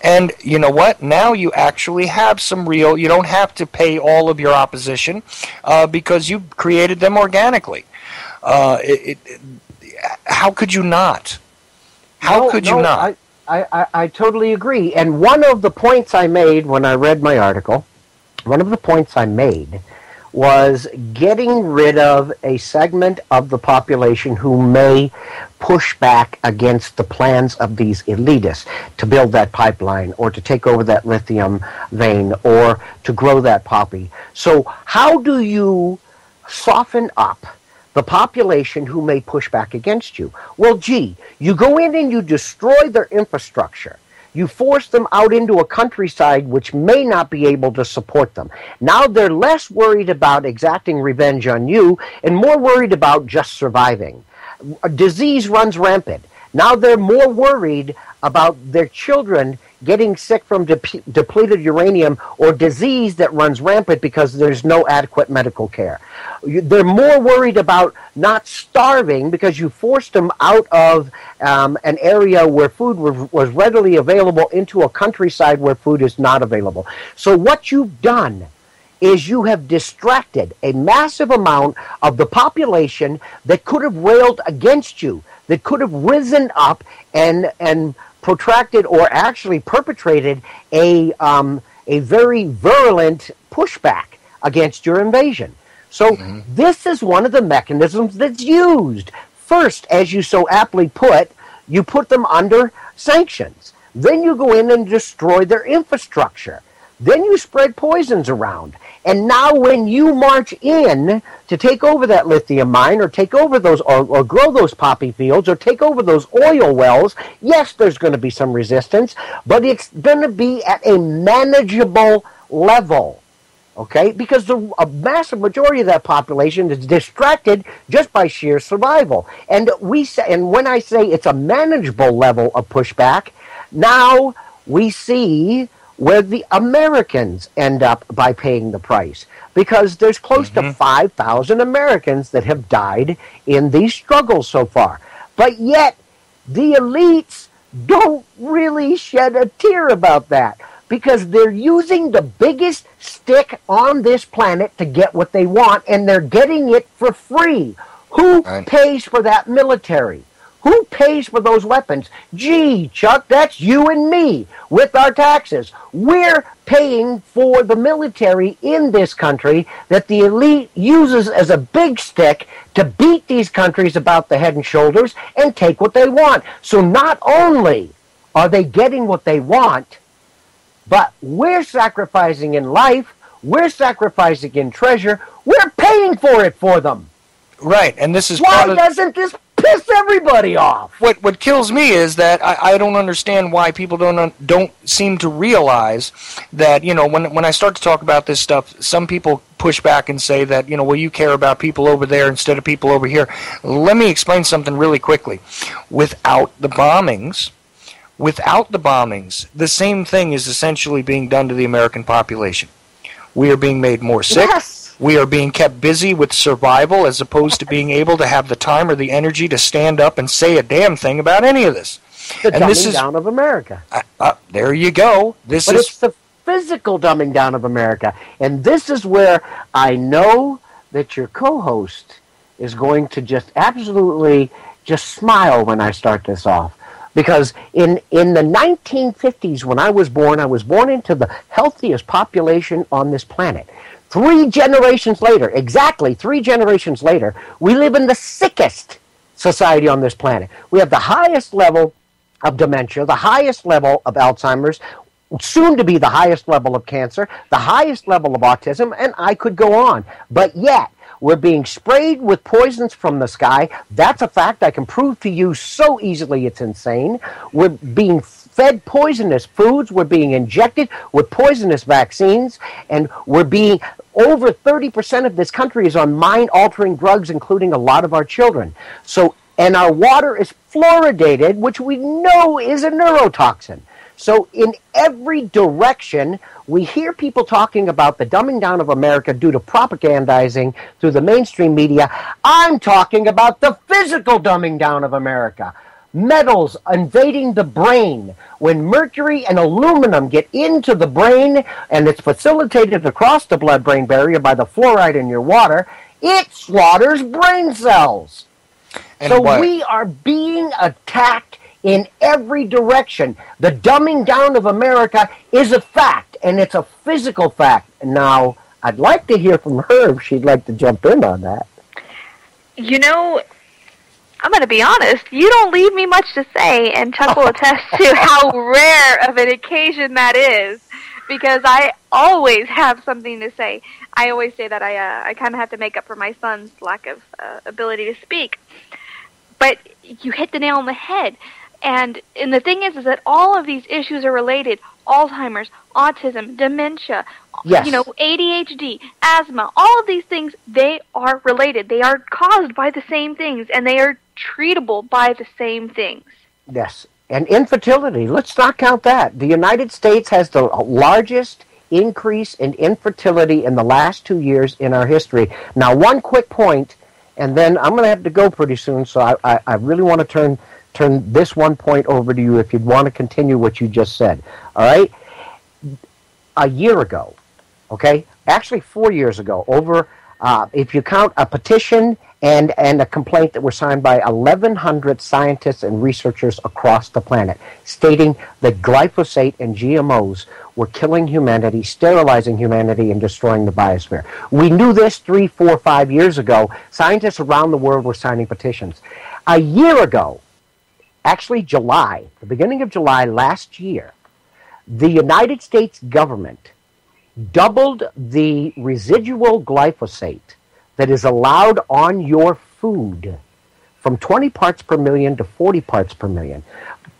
And you know what? Now you actually have some real, you don't have to pay all of your opposition because you created them organically. How could you not? How could you not? I totally agree. And one of the points I made when I read my article, was getting rid of a segment of the population who may push back against the plans of these elitists to build that pipeline or to take over that lithium vein or to grow that poppy. So how do you soften up the population who may push back against you? Well, gee, you go in and you destroy their infrastructure. You force them out into a countryside which may not be able to support them. Now they're less worried about exacting revenge on you and more worried about just surviving. Disease runs rampant. Now they're more worried about their children getting sick from depleted uranium or disease that runs rampant because there's no adequate medical care. They're more worried about not starving because you forced them out of an area where food was readily available into a countryside where food is not available. So what you've done is you have distracted a massive amount of the population that could have railed against you, that could have risen up and protracted or actually perpetrated a very virulent pushback against your invasion. So this is one of the mechanisms that's used. First, as you so aptly put, you put them under sanctions. Then you go in and destroy their infrastructure. Then you spread poisons around. And now when you march in to take over that lithium mine or take over those or grow those poppy fields or take over those oil wells, yes, there's going to be some resistance, but it's going to be at a manageable level. Okay? Because a massive majority of that population is distracted just by sheer survival. And when I say it's a manageable level of pushback, now we see where the Americans end up by paying the price. Because there's close to 5,000 Americans that have died in these struggles so far. But yet, the elites don't really shed a tear about that. Because they're using the biggest stick on this planet to get what they want, and they're getting it for free. Who pays for that military? Who pays for those weapons? Gee, Chuck, that's you and me with our taxes. We're paying for the military in this country that the elite uses as a big stick to beat these countries about the head and shoulders and take what they want. So not only are they getting what they want, but we're sacrificing in life, we're sacrificing in treasure, we're paying for it for them. Right, and this is why doesn't this piss everybody off? What kills me is that I don't understand why people don't seem to realize that, you know, when I start to talk about this stuff, some people push back and say that, you know, well, you care about people over there instead of people over here. Let me explain something really quickly. Without the bombings, the same thing is essentially being done to the American population. We are being made more sick. Yes. We are being kept busy with survival as opposed to being able to have the time or the energy to stand up and say a damn thing about any of this. The dumbing down of America. There you go. It's the physical dumbing down of America. And this is where I know that your co-host is going to just absolutely just smile when I start this off. Because in the 1950s, when I was born into the healthiest population on this planet. 3 generations later, exactly 3 generations later, we live in the sickest society on this planet. We have the highest level of dementia, the highest level of Alzheimer's, soon to be the highest level of cancer, the highest level of autism, and I could go on. But yet, we're being sprayed with poisons from the sky. That's a fact I can prove to you so easily it's insane. We're being fed poisonous foods. We're being injected with poisonous vaccines. And we're being... Over 30% of this country is on mind-altering drugs, including a lot of our children. So, and our water is fluoridated, which we know is a neurotoxin. So in every direction, we hear people talking about the dumbing down of America due to propagandizing through the mainstream media. I'm talking about the physical dumbing down of America. Metals invading the brain. When mercury and aluminum get into the brain, and it's facilitated across the blood-brain barrier by the fluoride in your water, it slaughters brain cells. And so we are being attacked in every direction. The dumbing down of America is a fact, and it's a physical fact. Now, I'd like to hear from her if she'd like to jump in on that. You know, I'm going to be honest, you don't leave me much to say, and Chuck will attest to how rare of an occasion that is, because I always have something to say. I always say that I kind of have to make up for my son's lack of ability to speak. But you hit the nail on the head. And the thing is that all of these issues are related. Alzheimer's, autism, dementia, yes. ADHD, asthma, all of these things, they are related. They are caused by the same things, and they are treatable by the same things. Yes, and infertility, let's not count that. The United States has the largest increase in infertility in the last 2 years in our history. Now, one quick point, and then I'm going to have to go pretty soon, so I really want to turn this one point over to you if you'd want to continue what you just said. All right? A year ago, okay? Actually 4 years ago, over, if you count a petition and a complaint that were signed by 1,100 scientists and researchers across the planet, stating that glyphosate and GMOs were killing humanity, sterilizing humanity, and destroying the biosphere. We knew this 3, 4, 5 years ago. Scientists around the world were signing petitions. A year ago, actually July, the beginning of July last year, the United States government doubled the residual glyphosate that is allowed on your food from 20 parts per million to 40 parts per million.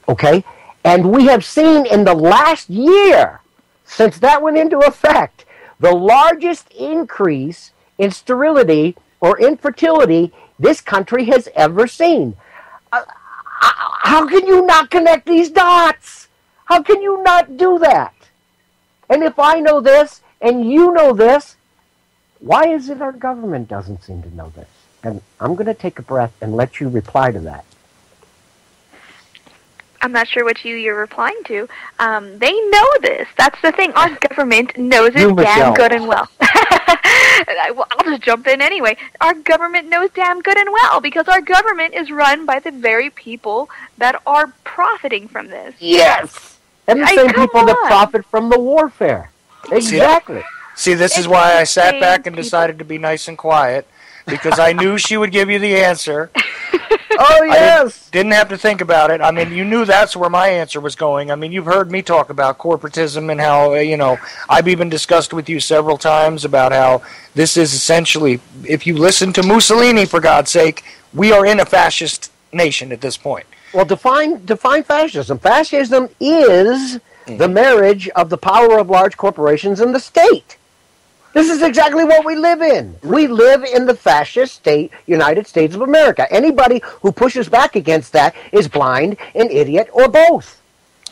Okay? And we have seen in the last year, since that went into effect, the largest increase in sterility or infertility this country has ever seen. How can you not connect these dots? How can you not do that? And if I know this and you know this, why is it our government doesn't seem to know this? And I'm going to take a breath and let you reply to that. I'm not sure what you're replying to. They know this. That's the thing. Our government knows it damn good and well. I'll just jump in anyway. Our government knows damn good and well because our government is run by the very people that are profiting from this. Yes! And the same people that profit from the warfare. Exactly. See, this is why I sat back and decided to be nice and quiet, because I knew she would give you the answer. Oh, yes! Didn't have to think about it. I mean, you knew that's where my answer was going. I mean, you've heard me talk about corporatism and how, I've even discussed with you several times about how this is essentially, if you listen to Mussolini, for God's sake, we are in a fascist nation at this point. Well, define fascism. Fascism is the marriage of the power of large corporations and the state. This is exactly what we live in. We live in the fascist state, United States of America. Anybody who pushes back against that is blind, an idiot, or both.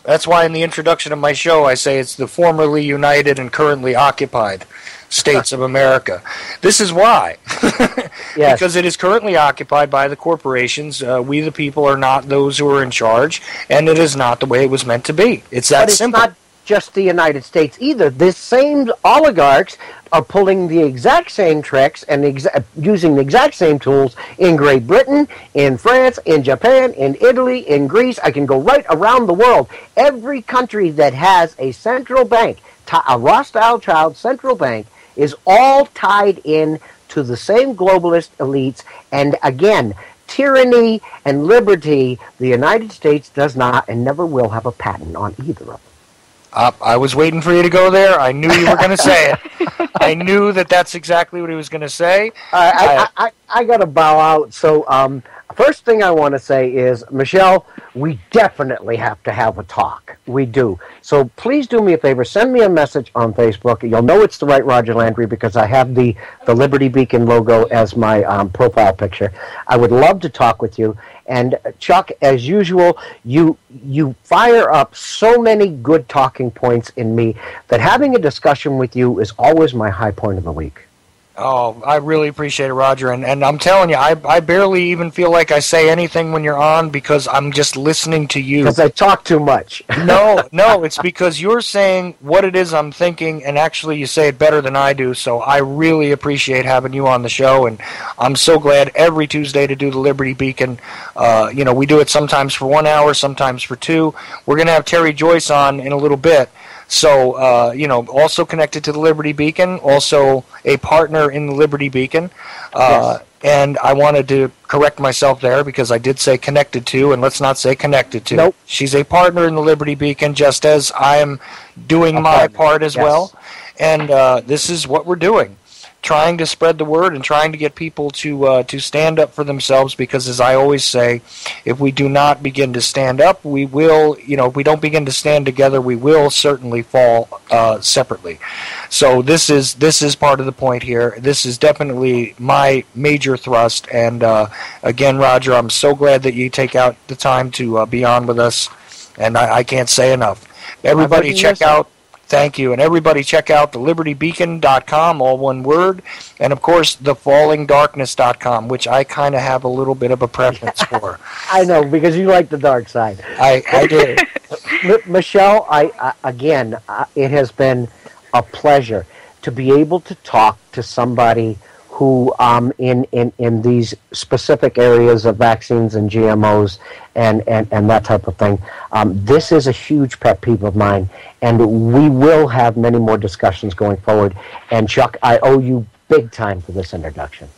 That's why in the introduction of my show I say it's the formerly united and currently occupied states of America. This is why. Yes. Because it is currently occupied by the corporations. We the people are not those who are in charge, and it is not the way it was meant to be. It's that simple. Not just the United States either. This same oligarchs are pulling the exact same tricks and using the exact same tools in Great Britain, in France, in Japan, in Italy, in Greece. I can go right around the world. Every country that has a central bank, a Rothschild central bank, is all tied in to the same globalist elites. And again, tyranny and liberty, the United States does not and never will have a patent on either of them. I was waiting for you to go there. I knew you were going to say it. I knew that that's exactly what he was going to say. I got to bow out. So, first thing I want to say is, Michelle, we definitely have to have a talk. We do. So please do me a favor. Send me a message on Facebook. You'll know it's the right Roger Landry because I have the Liberty Beacon logo as my profile picture. I would love to talk with you. And Chuck, as usual, you fire up so many good talking points in me that having a discussion with you is always my high point of the week. Oh, I really appreciate it, Roger. And I'm telling you, I barely even feel like I say anything when you're on because I'm just listening to you. Because I talk too much. No, it's because you're saying what it is I'm thinking, and actually you say it better than I do, so I really appreciate having you on the show, and I'm so glad every Tuesday to do the Liberty Beacon. We do it sometimes for 1 hour, sometimes for 2. We're going to have Terry Joyce on in a little bit. So, also connected to the Liberty Beacon, also a partner in the Liberty Beacon. Yes. And I wanted to correct myself there because I did say connected to, and let's not say connected to. Nope. She's a partner in the Liberty Beacon, just as I am doing my part as well. And this is what we're doing. Trying to spread the word and trying to get people to stand up for themselves, because as I always say, if we do not begin to stand up, we will, if we don't begin to stand together, we will certainly fall separately. So this is part of the point here. This is definitely my major thrust, and again, Roger, I'm so glad that you take out the time to be on with us, and I can't say enough. Everybody check out. Thank you. And everybody check out thelibertybeacon.com, all one word, and of course thefallingdarkness.com, which I kind of have a little bit of a preference for. I know, because you like the dark side. I did. Michelle, again, it has been a pleasure to be able to talk to somebody who in these specific areas of vaccines and GMOs and that type of thing. This is a huge pet peeve of mine, and we will have many more discussions going forward. And Chuck, I owe you big time for this introduction.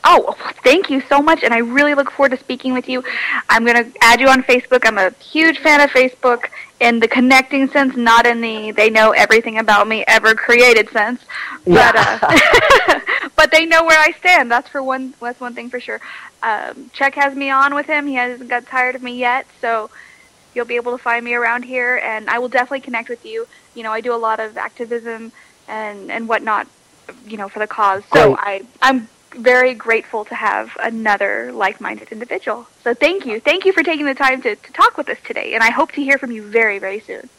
Oh, thank you so much, and I really look forward to speaking with you. I'm going to add you on Facebook. I'm a huge fan of Facebook in the connecting sense, not in the they know everything about me ever created sense. But but they know where I stand. That's one thing for sure. Chuck has me on with him. He hasn't got tired of me yet, so you'll be able to find me around here, and I will definitely connect with you. I do a lot of activism and whatnot, for the cause. So I'm very grateful to have another like-minded individual. So thank you for taking the time to talk with us today, and I hope to hear from you very, very soon.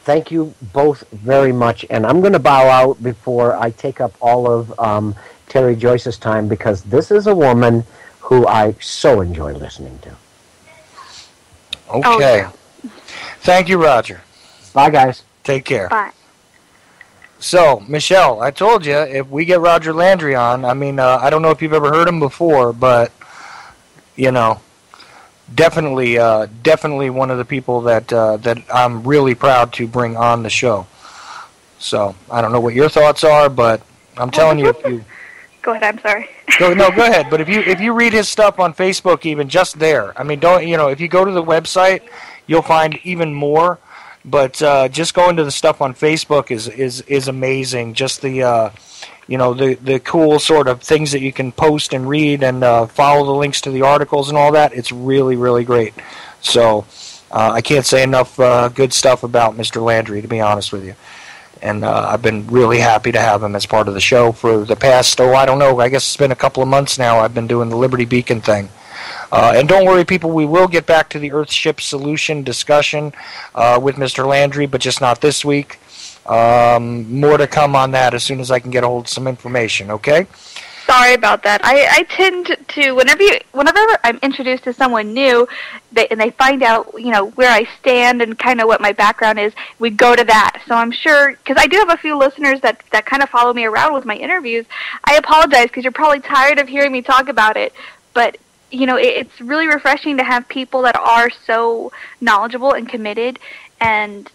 Thank you both very much, and I'm going to bow out before I take up all of Terry Joyce's time, because this is a woman who I so enjoy listening to. Okay. Oh, yeah. Thank you, Roger. Bye, guys. Take care. Bye. So, Michelle, I told you, if we get Roger Landry on, I don't know if you've ever heard him before, but, definitely one of the people that I'm really proud to bring on the show. So, I don't know what your thoughts are, but I'm telling you, if you... Go ahead, I'm sorry. Go ahead. But if you read his stuff on Facebook, even just there, if you go to the website, you'll find even more. But just going to the stuff on Facebook is amazing. Just the cool sort of things that you can post and read and follow the links to the articles and all that. It's really, really great. So I can't say enough good stuff about Mr. Landry, to be honest with you. And I've been really happy to have him as part of the show for the past, I don't know, I guess it's been a couple of months now I've been doing the Liberty Beacon thing. And don't worry, people, we will get back to the Earthship solution discussion with Mr. Landry, but just not this week. More to come on that as soon as I can get a hold of some information, okay? Sorry about that. I tend to, whenever I'm introduced to someone new, and they find out, where I stand and kind of what my background is, we go to that. So I'm sure, because I do have a few listeners that kind of follow me around with my interviews. I apologize because you're probably tired of hearing me talk about it, but it's really refreshing to have people that are so knowledgeable and committed and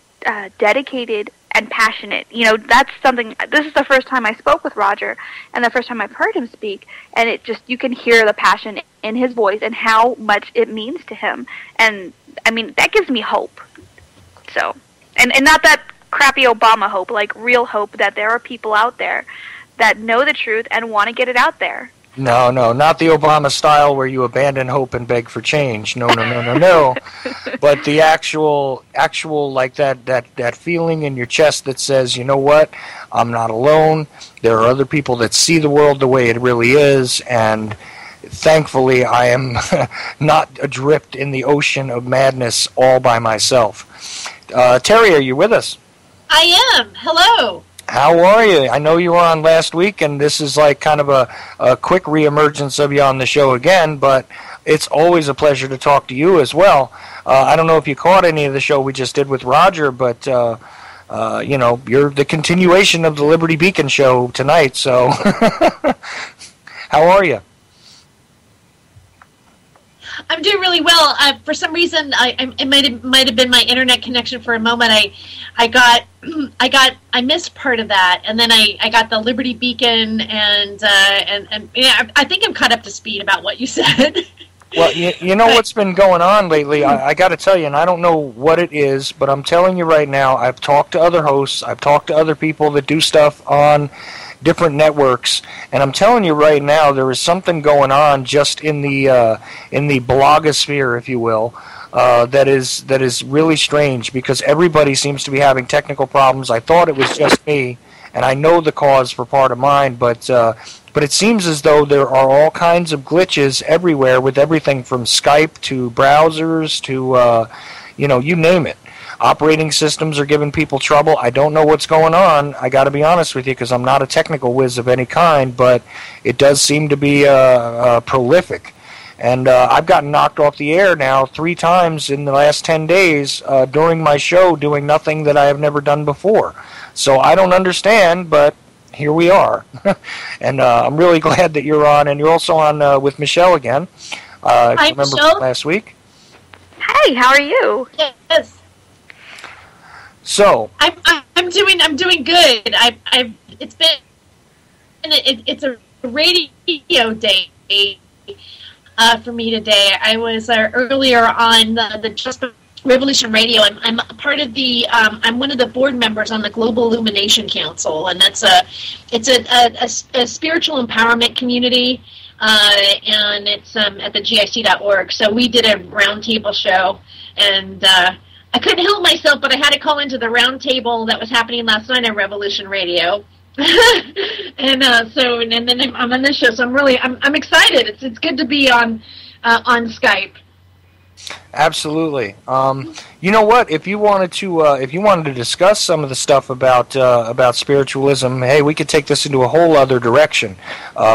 dedicated and passionate. That's something, this is the first time I spoke with Roger and the first time I've heard him speak, and you can hear the passion in his voice and how much it means to him. And, that gives me hope. So, and not that crappy Obama hope, like real hope that there are people out there that know the truth and want to get it out there. No, not the Obama style where you abandon hope and beg for change. No. But the actual like that feeling in your chest that says, you know what, I'm not alone. There are other people that see the world the way it really is, and thankfully I am not adrift in the ocean of madness all by myself. Terry, are you with us? I am. Hello. How are you? I know you were on last week, and this is like kind of a quick reemergence of you on the show again, but it's always a pleasure to talk to you as well. I don't know if you caught any of the show we just did with Roger, but, you know, you're the continuation of the Liberty Beacon show tonight, so how are you? I'm doing really well. For some reason, it might have been my internet connection for a moment. I missed part of that, and then I got the Liberty Beacon, and yeah, I think I'm caught up to speed about what you said. Well, you know what's been going on lately? I got to tell you, and I don't know what it is, but I'm telling you right now, I've talked to other hosts, I've talked to other people that do stuff on different networks, and I'm telling you right now, there is something going on just in the blogosphere, if you will, that is really strange, because everybody seems to be having technical problems. I thought it was just me, and I know the cause for part of mine, but it seems as though there are all kinds of glitches everywhere with everything from Skype to browsers to you know, you name it. Operating systems are giving people trouble. I don't know what's going on. I got to be honest with you, because I'm not a technical whiz of any kind, but it does seem to be prolific. And I've gotten knocked off the air now 3 times in the last 10 days during my show, doing nothing that I have never done before. So I don't understand, but here we are. And I'm really glad that you're on, and you're also on with Michelle again. Hi, remember Michelle. Last week? Hey, how are you? Yes. So I'm doing good. It's a radio day for me today. I was earlier on the Just Revolution Radio. I'm part of the I'm one of the board members on the Global Illumination Council, and it's a spiritual empowerment community, and it's at the GIC.org. So we did a roundtable show, and I couldn't help myself, but I had to call into the round table that was happening last night on Revolution Radio. And then I'm on this show, so I'm excited. It's good to be on Skype. Absolutely. You know what? If you wanted to discuss some of the stuff about spiritualism, hey, we could take this into a whole other direction.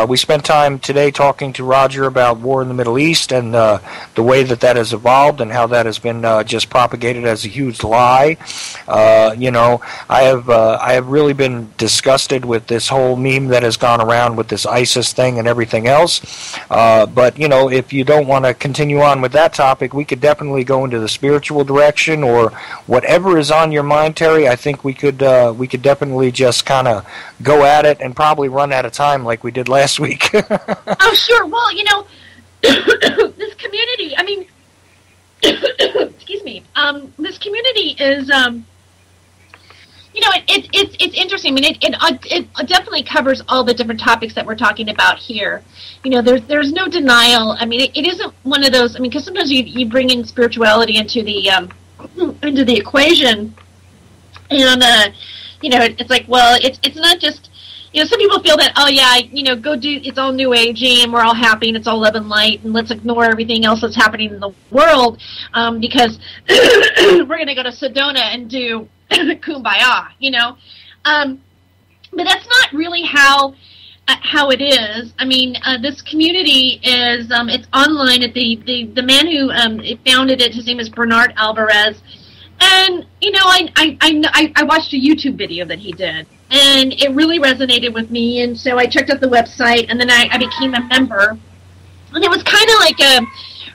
We spent time today talking to Roger about war in the Middle East and the way that has evolved and how that has been just propagated as a huge lie. You know, I have really been disgusted with this whole meme that has gone around with this ISIS thing and everything else. But you know, if you don't want to continue on with that topic, we could definitely go into the spiritual direction or whatever is on your mind, Terry. I think we could definitely just kind of go at it and probably run out of time like we did last week. Oh, sure. Well, you know, this community, I mean, excuse me, this community is, you know, it's interesting. I mean, it definitely covers all the different topics that we're talking about here. You know, there's no denial. I mean, it isn't one of those. I mean, because sometimes you bring in spirituality into the equation, and you know, it's like, well, it's not just. You know, some people feel that, oh yeah, you know, go do, it's all new agey and we're all happy and it's all love and light and let's ignore everything else that's happening in the world because we're going to go to Sedona and do kumbaya, you know. But that's not really how it is. I mean, this community is, it's online. At the man who founded it, his name is Bernard Alvarez. And, you know, I watched a YouTube video that he did, and it really resonated with me, and so I checked out the website, and then I became a member, and it was kind of like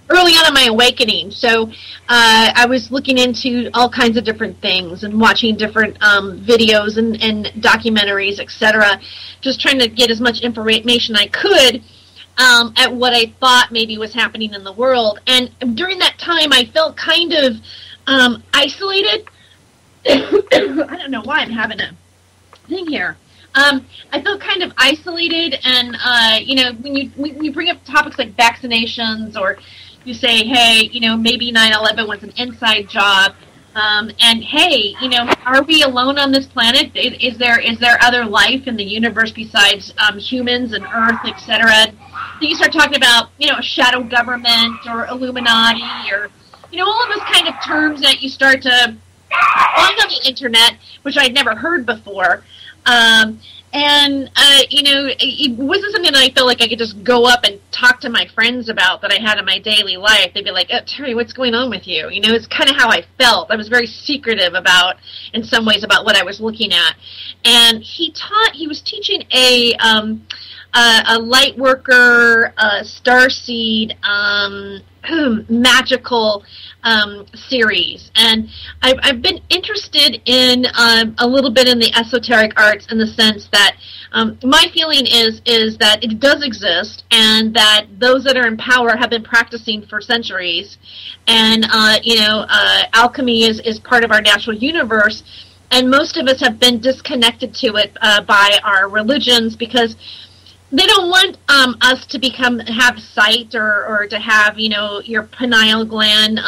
early on in my awakening. So I was looking into all kinds of different things and watching different videos and documentaries, etc., just trying to get as much information I could at what I thought maybe was happening in the world. And during that time, I felt kind of isolated I don't know why I'm having a thing here. I feel kind of isolated, and when you bring up topics like vaccinations, or you say, hey, maybe 9/11 was an inside job, and hey, are we alone on this planet? Is there other life in the universe besides humans and Earth, etc.? Then you start talking about a shadow government or Illuminati, or all of those kind of terms that you start to find on the internet, which I'd never heard before. It wasn't something that I felt like I could just go up and talk to my friends about that I had in my daily life. They'd be like, oh, Terry, what's going on with you? It's kind of how I felt. I was very secretive in some ways, about what I was looking at. And he was teaching a light worker, starseed, magical series, and I've been interested in a little bit in the esoteric arts, in the sense that my feeling is that it does exist, and that those that are in power have been practicing for centuries, and alchemy is part of our natural universe, and most of us have been disconnected to it by our religions, because they don't want us to have sight, or to have your pineal gland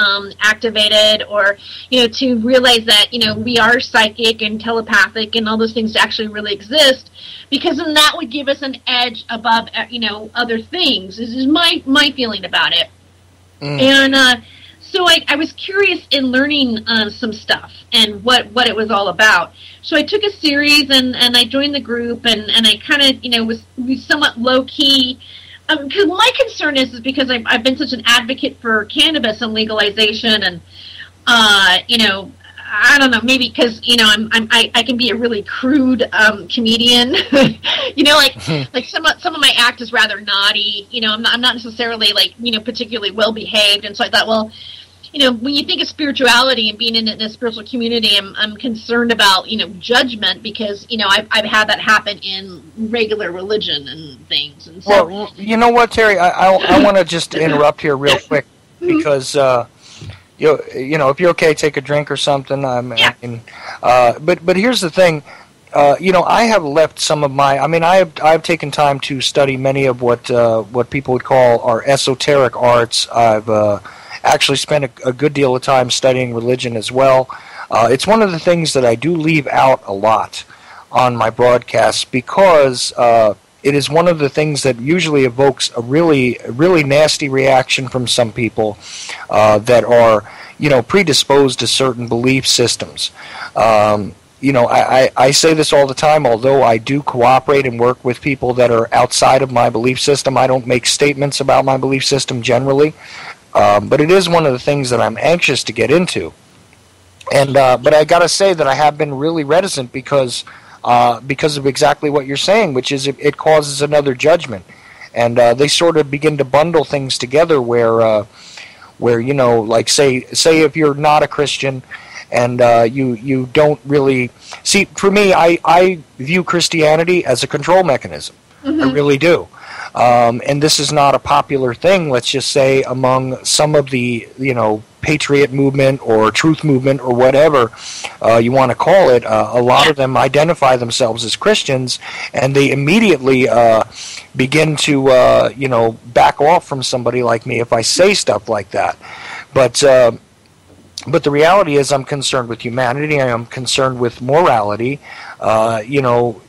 activated, or to realize that we are psychic and telepathic and all those things actually really exist, because then that would give us an edge above other things. This is my feeling about it. And so I was curious in learning some stuff and what it was all about. So I took a series, and I joined the group, and I kind of, was somewhat low-key. Because my concern is because I've been such an advocate for cannabis and legalization, and, I don't know, maybe because, I can be a really crude comedian. Like some of my act is rather naughty. I'm not necessarily, particularly well-behaved, and so I thought, well, when you think of spirituality and being in a spiritual community, I'm concerned about, judgment, because, I've had that happen in regular religion and things. And so, well, you know what, Terry? I want to just interrupt here real quick, because, if you're okay, take a drink or something. Yeah. But here's the thing. I have left some of my. I've taken time to study many of what people would call our esoteric arts. I've actually spent a good deal of time studying religion as well. It's one of the things that I do leave out a lot on my broadcasts, because it is one of the things that usually evokes a really nasty reaction from some people that are predisposed to certain belief systems. I say this all the time, although I do cooperate and work with people that are outside of my belief system. I don't make statements about my belief system generally. But it is one of the things that I'm anxious to get into, but I got to say that I have been really reticent because of exactly what you're saying, which is it causes another judgment, and they sort of begin to bundle things together where like say if you're not a Christian and you don't really see. For me, I view Christianity as a control mechanism. Mm-hmm. I really do. And this is not a popular thing, let's just say, among some of the, patriot movement or truth movement or whatever you want to call it. A lot of them identify themselves as Christians, and they immediately begin to, back off from somebody like me if I say stuff like that. But the reality is I'm concerned with humanity. I am concerned with morality.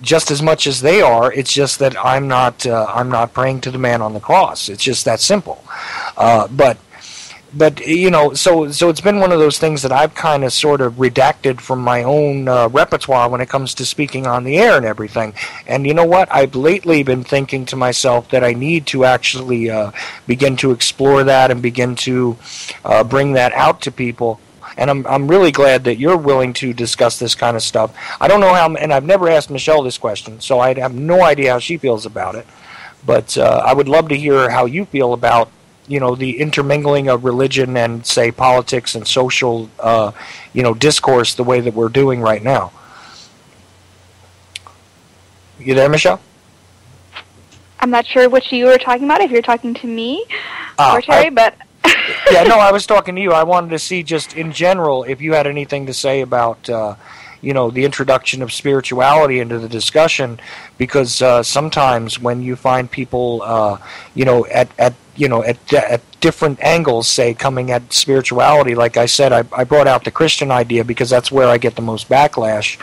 Just as much as they are. It's just that I'm not praying to the man on the cross. It's just that simple. But so it's been one of those things that I've kind of sort of redacted from my own repertoire when it comes to speaking on the air and everything. And you know what? I've lately been thinking to myself that I need to actually begin to explore that and begin to bring that out to people. And I'm really glad that you're willing to discuss this kind of stuff. I don't know how, and I've never asked Michelle this question, so I have no idea how she feels about it. But I would love to hear how you feel about, the intermingling of religion and, say, politics and social, discourse the way that we're doing right now. You there, Michelle? I'm not sure what you were talking about, if you're talking to me or Terry, but... Yeah, no, I was talking to you. I wanted to see just in general if you had anything to say about, the introduction of spirituality into the discussion, because sometimes when you find people, at different angles, say, coming at spirituality, like I said, I brought out the Christian idea because that's where I get the most backlash.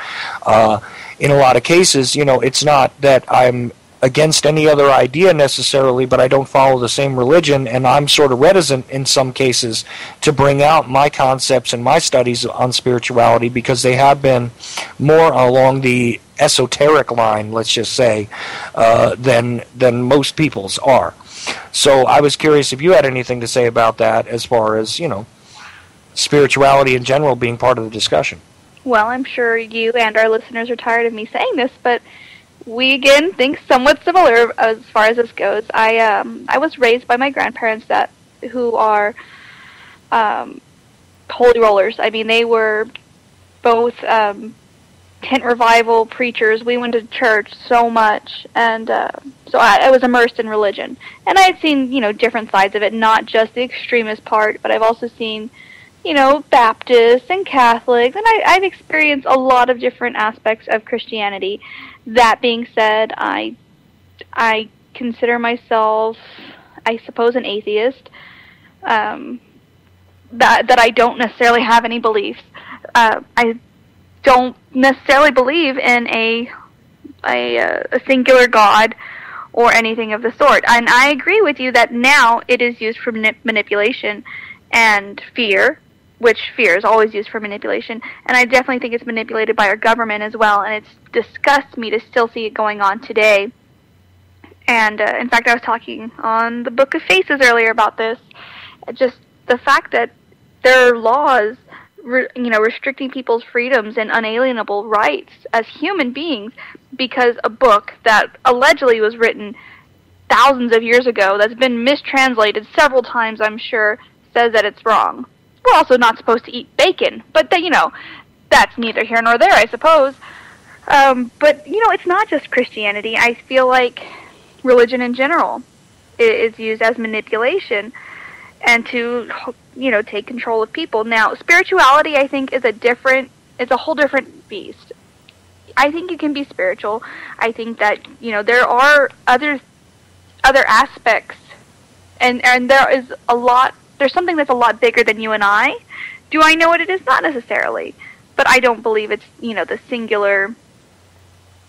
In a lot of cases, it's not that I'm against any other idea necessarily, but I don't follow the same religion, and I'm sort of reticent in some cases to bring out my concepts and my studies on spirituality because they have been more along the esoteric line, let's just say, than most people's are. So I was curious if you had anything to say about that as far as, spirituality in general being part of the discussion. Well, I'm sure you and our listeners are tired of me saying this, but we again think somewhat similar as far as this goes. I was raised by my grandparents who are holy rollers. I mean, they were both tent revival preachers. We went to church so much, and so I was immersed in religion. And I had seen, different sides of it, not just the extremist part, but I've also seen, Baptists and Catholics, and I've experienced a lot of different aspects of Christianity. That being said, I consider myself, I suppose, an atheist. That I don't necessarily have any beliefs. I don't necessarily believe in a singular God or anything of the sort. And I agree with you that now it is used for manipulation and fear, which fear is always used for manipulation, and I definitely think it's manipulated by our government as well, and it's disgusts me to still see it going on today. And in fact, I was talking on the Book of Faces earlier about this, just the fact that there are laws, restricting people's freedoms and unalienable rights as human beings because a book that allegedly was written thousands of years ago, that's been mistranslated several times, I'm sure, says that it's wrong. We're also not supposed to eat bacon, but that's neither here nor there, I suppose. But it's not just Christianity. I feel like religion in general is used as manipulation and to, take control of people. Now, spirituality, I think, it's a whole different beast. I think you can be spiritual. I think that, there are other aspects, and there is there's something that's a lot bigger than you and I. Do I know what it is? Not necessarily. But I don't believe it's, the singular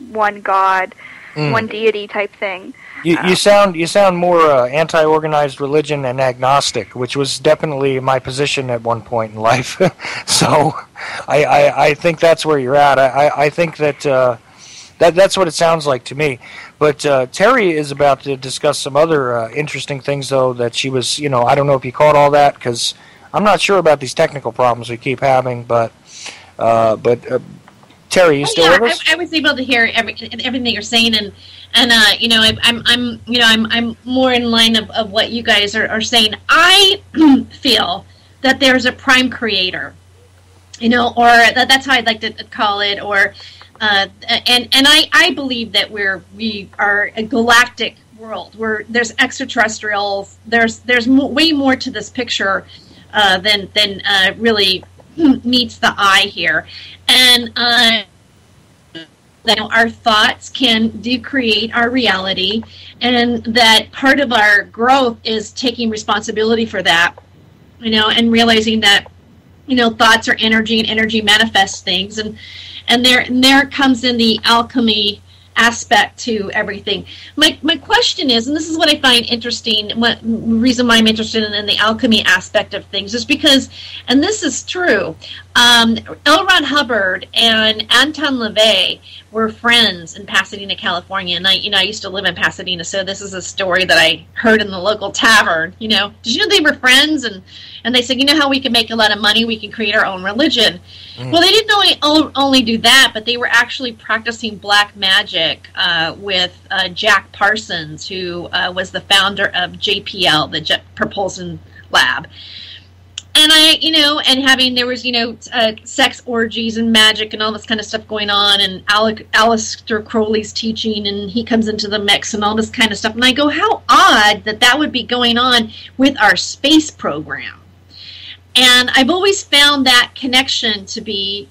one God, one deity type thing. You sound more anti-organized religion and agnostic, which was definitely my position at one point in life. So I think that's where you're at. I think that's what it sounds like to me. But Terry is about to discuss some other interesting things, though, that she was, I don't know if you caught all that, because I'm not sure about these technical problems we keep having, but Terry, you still with us? I was able to hear everything you're saying, and I'm more in line of what you guys are saying. I feel that there's a prime creator, or that's how I'd like to call it, or and I believe that we are a galactic world where there's extraterrestrials. There's way more to this picture than really meets the eye here, and that our thoughts do create our reality, and that part of our growth is taking responsibility for that, and realizing that thoughts are energy, and energy manifests things, and there comes in the alchemy aspect to everything. My question is, and this is what I find interesting, what reason why I'm interested in the alchemy aspect of things is because, and this is true, L. Ron Hubbard and Anton LaVey were friends in Pasadena, California, and I used to live in Pasadena, so this is a story that I heard in the local tavern. Did you know they were friends? And they said, how we can make a lot of money, we can create our own religion. Well, they didn't only do that, but they were actually practicing black magic with Jack Parsons, who was the founder of JPL, the Jet Propulsion Lab. And there was, sex orgies and magic and all this kind of stuff going on, and Aleister Crowley's teaching, and he comes into the mix and all this kind of stuff. And I go, how odd that would be going on with our space program. And I've always found that connection to be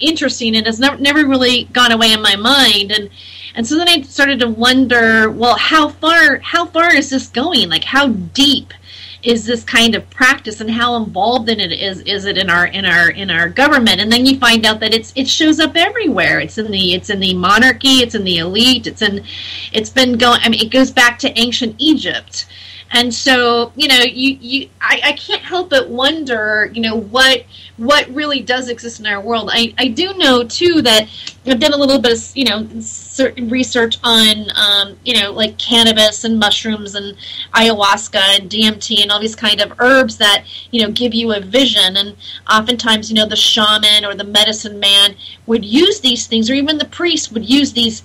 interesting, and it's never really gone away in my mind. And so then I started to wonder, well, how far is this going? Like, how deep is this kind of practice, and how involved in it is it in our government? And then you find out that it shows up everywhere. It's in the monarchy, it's in the elite, it's been going. I mean, it goes back to ancient Egypt. And so, I can't help but wonder, what really does exist in our world. I do know too that I've done a little bit of, certain research on, like cannabis and mushrooms and ayahuasca and DMT and all these kind of herbs that, give you a vision. And oftentimes, the shaman or the medicine man would use these things, or even the priest would use these,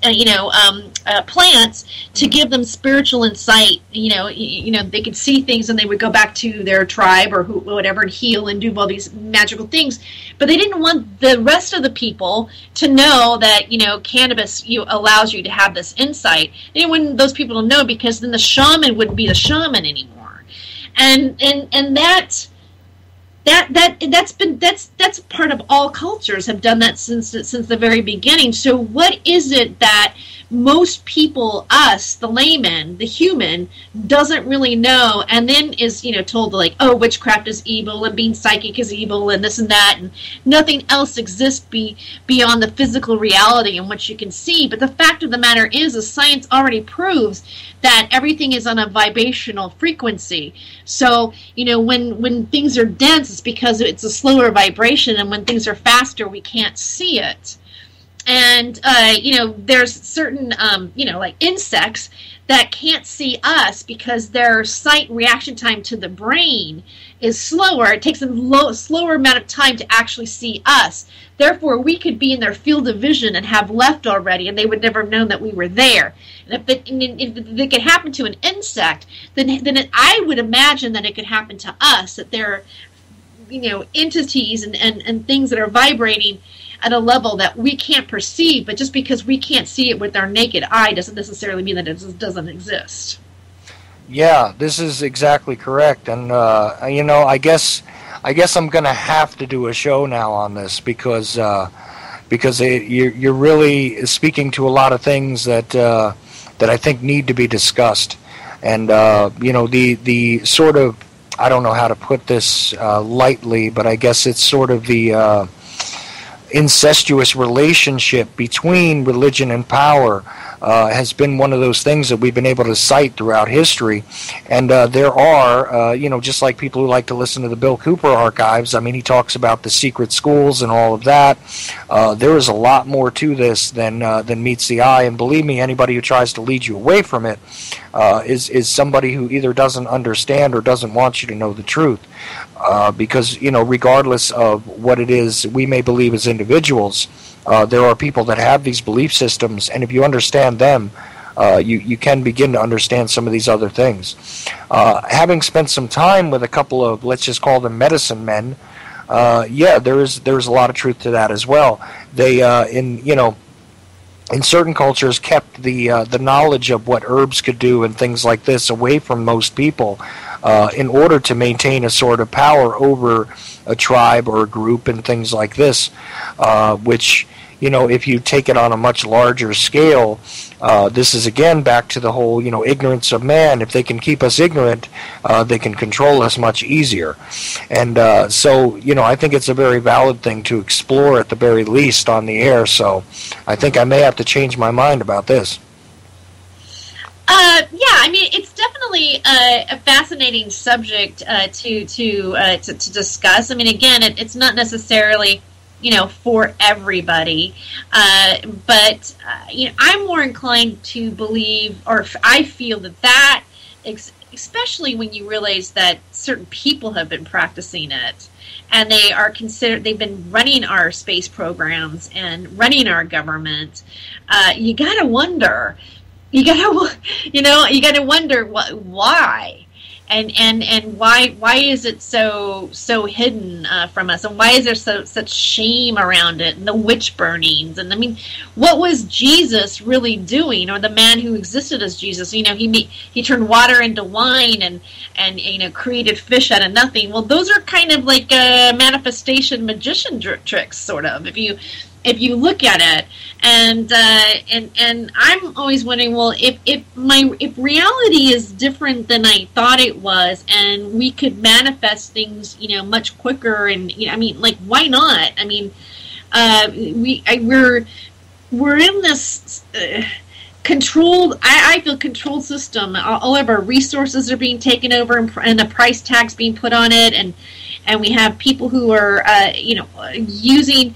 plants to give them spiritual insight. They could see things and they would go back to their tribe or whatever and heal and do all these magical things. But they didn't want the rest of the people to know that, cannabis allows you to have this insight. They didn't want those people to know, because then the shaman wouldn't be the shaman anymore. And that's part of all cultures have done that since the very beginning. So what is it that most people, us, the layman, the human, doesn't really know, and then is, told like, oh, witchcraft is evil and being psychic is evil and this and that, and nothing else exists beyond the physical reality in which you can see. But the fact of the matter is science already proves that everything is on a vibrational frequency. So, when things are dense, it's because it's a slower vibration, and when things are faster, we can't see it. And, there's certain, like insects that can't see us because their sight reaction time to the brain is slower. It takes a slower amount of time to actually see us. Therefore, we could be in their field of vision and have left already, and they would never have known that we were there. And if it could happen to an insect, then I would imagine that it could happen to us, that there are, entities and things that are vibrating at a level that we can't perceive, but just because we can't see it with our naked eye doesn't necessarily mean that it doesn't exist. Yeah, this is exactly correct. And, I guess I'm going to have to do a show now on this because you're really speaking to a lot of things that I think need to be discussed. And, the sort of, I don't know how to put this lightly, but I guess it's sort of the incestuous relationship between religion and power has been one of those things that we've been able to cite throughout history. And there are, just like people who like to listen to the Bill Cooper archives, I mean, he talks about the secret schools and all of that. There is a lot more to this than meets the eye. And believe me, anybody who tries to lead you away from it is somebody who either doesn't understand or doesn't want you to know the truth. Because, regardless of what it is we may believe as individuals, there are people that have these belief systems, and if you understand them, you can begin to understand some of these other things. Having spent some time with a couple of, let's just call them medicine men, there's a lot of truth to that as well. They, in certain cultures, kept the knowledge of what herbs could do and things like this away from most people, in order to maintain a sort of power over a tribe or a group and things like this, which, if you take it on a much larger scale, this is again back to the whole, ignorance of man. If they can keep us ignorant, they can control us much easier. And so, I think it's a very valid thing to explore at the very least on the air. So I think I may have to change my mind about this. It's definitely a fascinating subject to discuss. I mean, again, it's not necessarily, for everybody, but I'm more inclined to believe, or I feel that especially when you realize that certain people have been practicing it, and they've been running our space programs and running our government. You gotta wonder. You gotta wonder why, and why is it so hidden from us, and why is there such shame around it, and the witch burnings, and I mean, what was Jesus really doing, or the man who existed as Jesus? You know, he turned water into wine and you know, created fish out of nothing. Well, those are kind of like manifestation magician tricks, sort of, if you look at it, and I'm always wondering, well, if reality is different than I thought it was, and we could manifest things, you know, much quicker, and you know, I mean, like, why not? I mean, we're in this controlled. I feel controlled system. All of our resources are being taken over, and a price tag's being put on it, and we have people who are you know, using.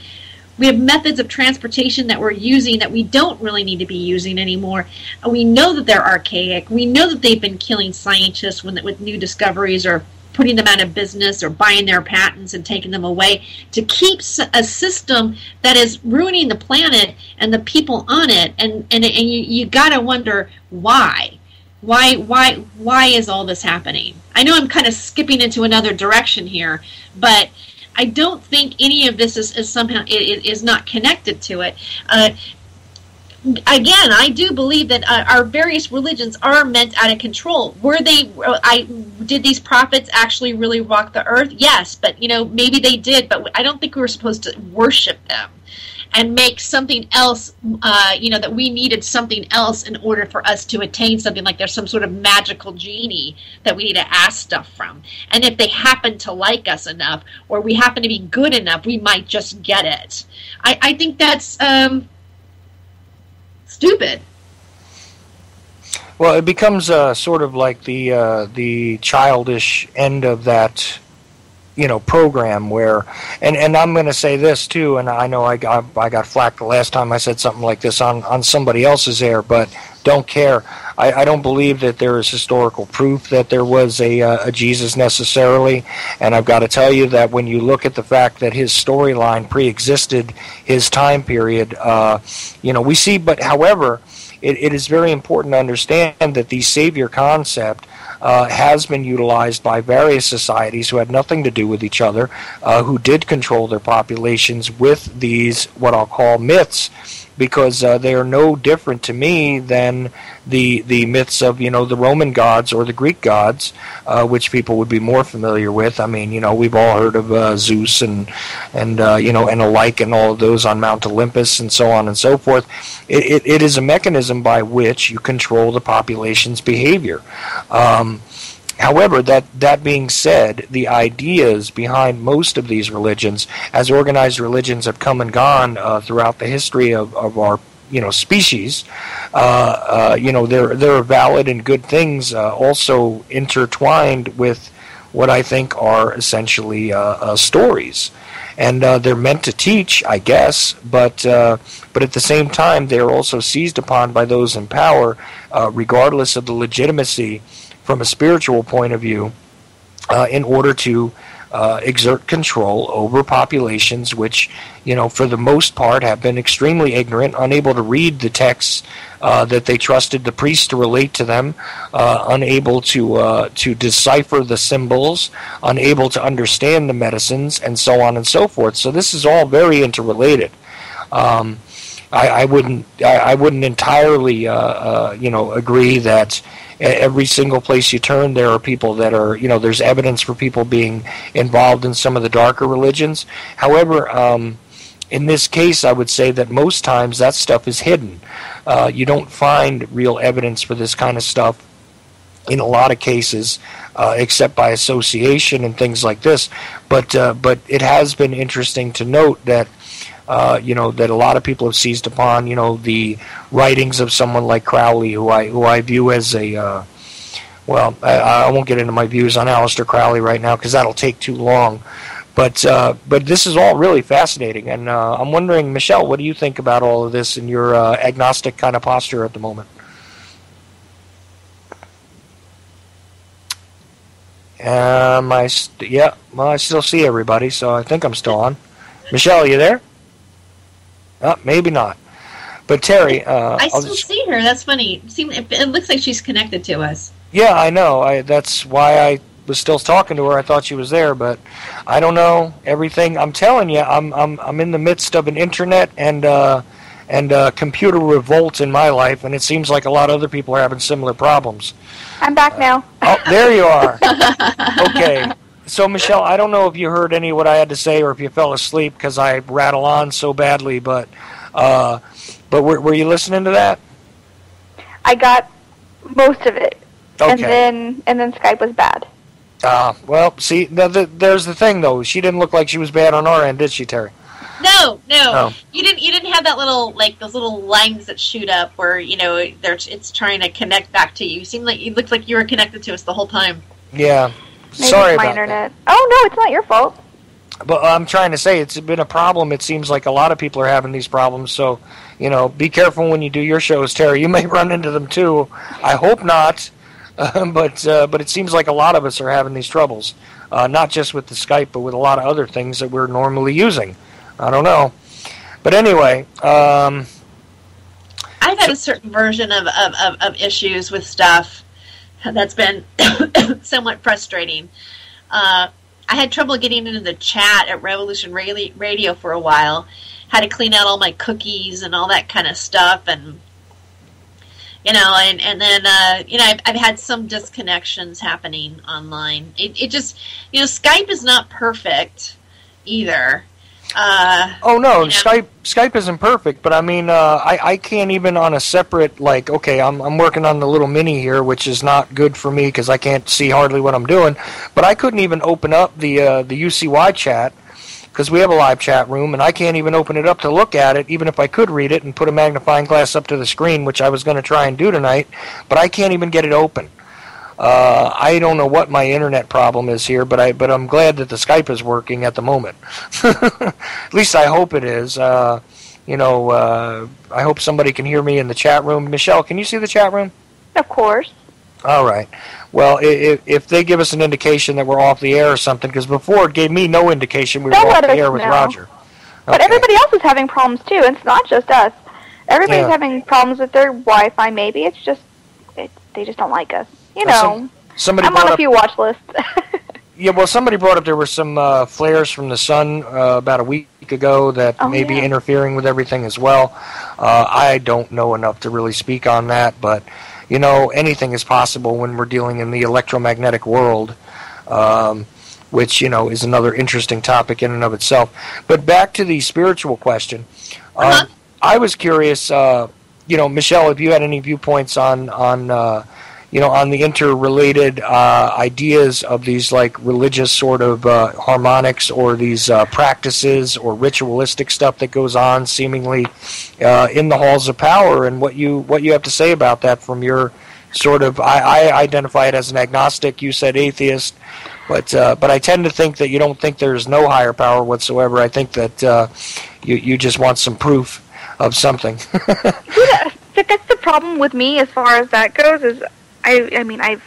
We have methods of transportation that we're using that we don't really need to be using anymore. We know that they're archaic. We know that they've been killing scientists with new discoveries, or putting them out of business, or buying their patents and taking them away, to keep a system that is ruining the planet and the people on it. And you got to wonder why. Why is all this happening? I know I'm kind of skipping into another direction here, but I don't think any of this is somehow is not connected to it. Again, I do believe that our various religions are meant out of control. Did these prophets actually really walk the earth? Yes, but you know, maybe they did, but I don't think we were supposed to worship them and make something else, you know, that we needed something else in order for us to attain something, like there's some sort of magical genie that we need to ask stuff from. And if they happen to like us enough, or we happen to be good enough, we might just get it. I think that's stupid. Well, it becomes sort of like the childish end of that, you know, program where, and I'm going to say this too, and I know I got flack the last time I said something like this on somebody else's air, but don't care. I don't believe that there is historical proof that there was a Jesus necessarily, and I've got to tell you that when you look at the fact that his storyline pre-existed his time period, you know, we see, but however, it is very important to understand that the savior concept has been utilized by various societies who had nothing to do with each other, who did control their populations with these, what I'll call, myths, because they are no different to me than the myths of, you know, the Roman gods or the Greek gods, which people would be more familiar with. I mean, you know, we've all heard of Zeus and you know, and alike, and all of those on Mount Olympus and so on and so forth. It is a mechanism by which you control the population's behavior. However, that being said, the ideas behind most of these religions, as organized religions have come and gone throughout the history of our, you know, species, you know, there are valid and good things also intertwined with what I think are essentially stories. And they're meant to teach, I guess, but at the same time, they are also seized upon by those in power, regardless of the legitimacy from a spiritual point of view, in order to exert control over populations which, you know, for the most part have been extremely ignorant, unable to read the texts that they trusted the priests to relate to them, unable to decipher the symbols, unable to understand the medicines, and so on and so forth. So this is all very interrelated. I wouldn't entirely, you know, agree that every single place you turn, there are people that are, you know, there's evidence for people being involved in some of the darker religions. However, in this case, I would say that most times that stuff is hidden. You don't find real evidence for this kind of stuff in a lot of cases, except by association and things like this. But it has been interesting to note that, you know, that a lot of people have seized upon, you know, the writings of someone like Crowley, who I view as a, well, I won't get into my views on Aleister Crowley right now because that'll take too long. But this is all really fascinating, and I'm wondering, Michelle, what do you think about all of this in your agnostic kind of posture at the moment? I still see everybody, so I think I'm still on. Michelle, are you there? Maybe not. But Terry, I still see her. That's funny. It looks like she's connected to us. Yeah, I know. That's why I was still talking to her. I thought she was there, but I don't know everything. I'm telling you, I'm in the midst of an internet and computer revolt in my life, and it seems like a lot of other people are having similar problems. I'm back now. Oh, there you are. Okay. So, Michelle, I don't know if you heard any of what I had to say or if you fell asleep because I rattle on so badly, but were you listening to that? I got most of it. Okay. And then Skype was bad. Well, see, there's the thing, though. She didn't look like she was bad on our end, did she, Terry? No. Oh. You didn't have that little, like, those little lines that shoot up where, it's trying to connect back to you. You looked like you were connected to us the whole time. Yeah. Maybe Sorry it's my about internet. That. Oh, no, it's not your fault. But I'm trying to say it's been a problem. It seems like a lot of people are having these problems. So, be careful when you do your shows, Terry. You may run into them too. I hope not. But it seems like a lot of us are having these troubles. Not just with the Skype, but with a lot of other things that we're normally using. I don't know. But anyway. I've had a certain version of issues with stuff that's been somewhat frustrating. I had trouble getting into the chat at Revolution Radio for a while. Had to clean out all my cookies and all that kind of stuff, and then I've had some disconnections happening online. It just Skype is not perfect either. Oh no, Skype isn't perfect, but I mean, I can't even on a separate, like, okay, I'm working on the little mini here, which is not good for me because I can't see hardly what I'm doing. But I couldn't even open up the UCY chat because we have a live chat room, and I can't even open it up to look at it, even if I could read it and put a magnifying glass up to the screen, which I was going to try and do tonight. But I can't even get it open. I don't know what my internet problem is here, but I'm glad that the Skype is working at the moment. At least I hope it is. I hope somebody can hear me in the chat room. Michelle, can you see the chat room? Of course. All right. Well, if they give us an indication that we're off the air or something, because before it gave me no indication we were off the air with Roger. But Okay. everybody else is having problems too. It's not just us. Everybody's having problems with their Wi-Fi. Maybe it's just they just don't like us. Somebody I'm on a few watch lists. Yeah, well, somebody brought up there were some flares from the sun about a week ago that may be interfering with everything as well. I don't know enough to really speak on that, but, anything is possible when we're dealing in the electromagnetic world, which, is another interesting topic in and of itself. But back to the spiritual question. I was curious, Michelle, if you had any viewpoints on the interrelated ideas of these, like, religious sort of harmonics or these practices or ritualistic stuff that goes on seemingly in the halls of power, and what you have to say about that from your sort of, I identify it as an agnostic, you said atheist, but I tend to think that you don't think there's no higher power whatsoever. I think that you just want some proof of something. That's the problem with me as far as that goes, is I mean, I've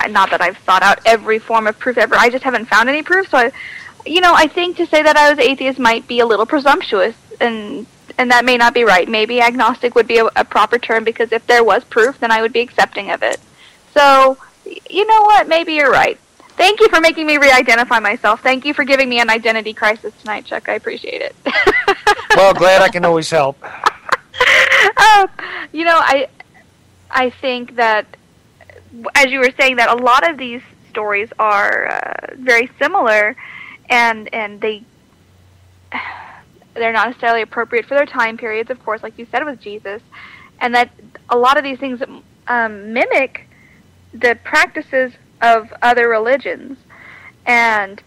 not that I've thought out every form of proof ever. I just haven't found any proof. So, I think to say that I was atheist might be a little presumptuous, and that may not be right. Maybe agnostic would be a proper term, because if there was proof, then I would be accepting of it. So, you know what? Maybe you're right. Thank you for making me re-identify myself. Thank you for giving me an identity crisis tonight, Chuck. I appreciate it. Well, glad I can always help. I think that, as you were saying, that a lot of these stories are very similar, and they're not necessarily appropriate for their time periods, of course, like you said with Jesus, and that a lot of these things mimic the practices of other religions, and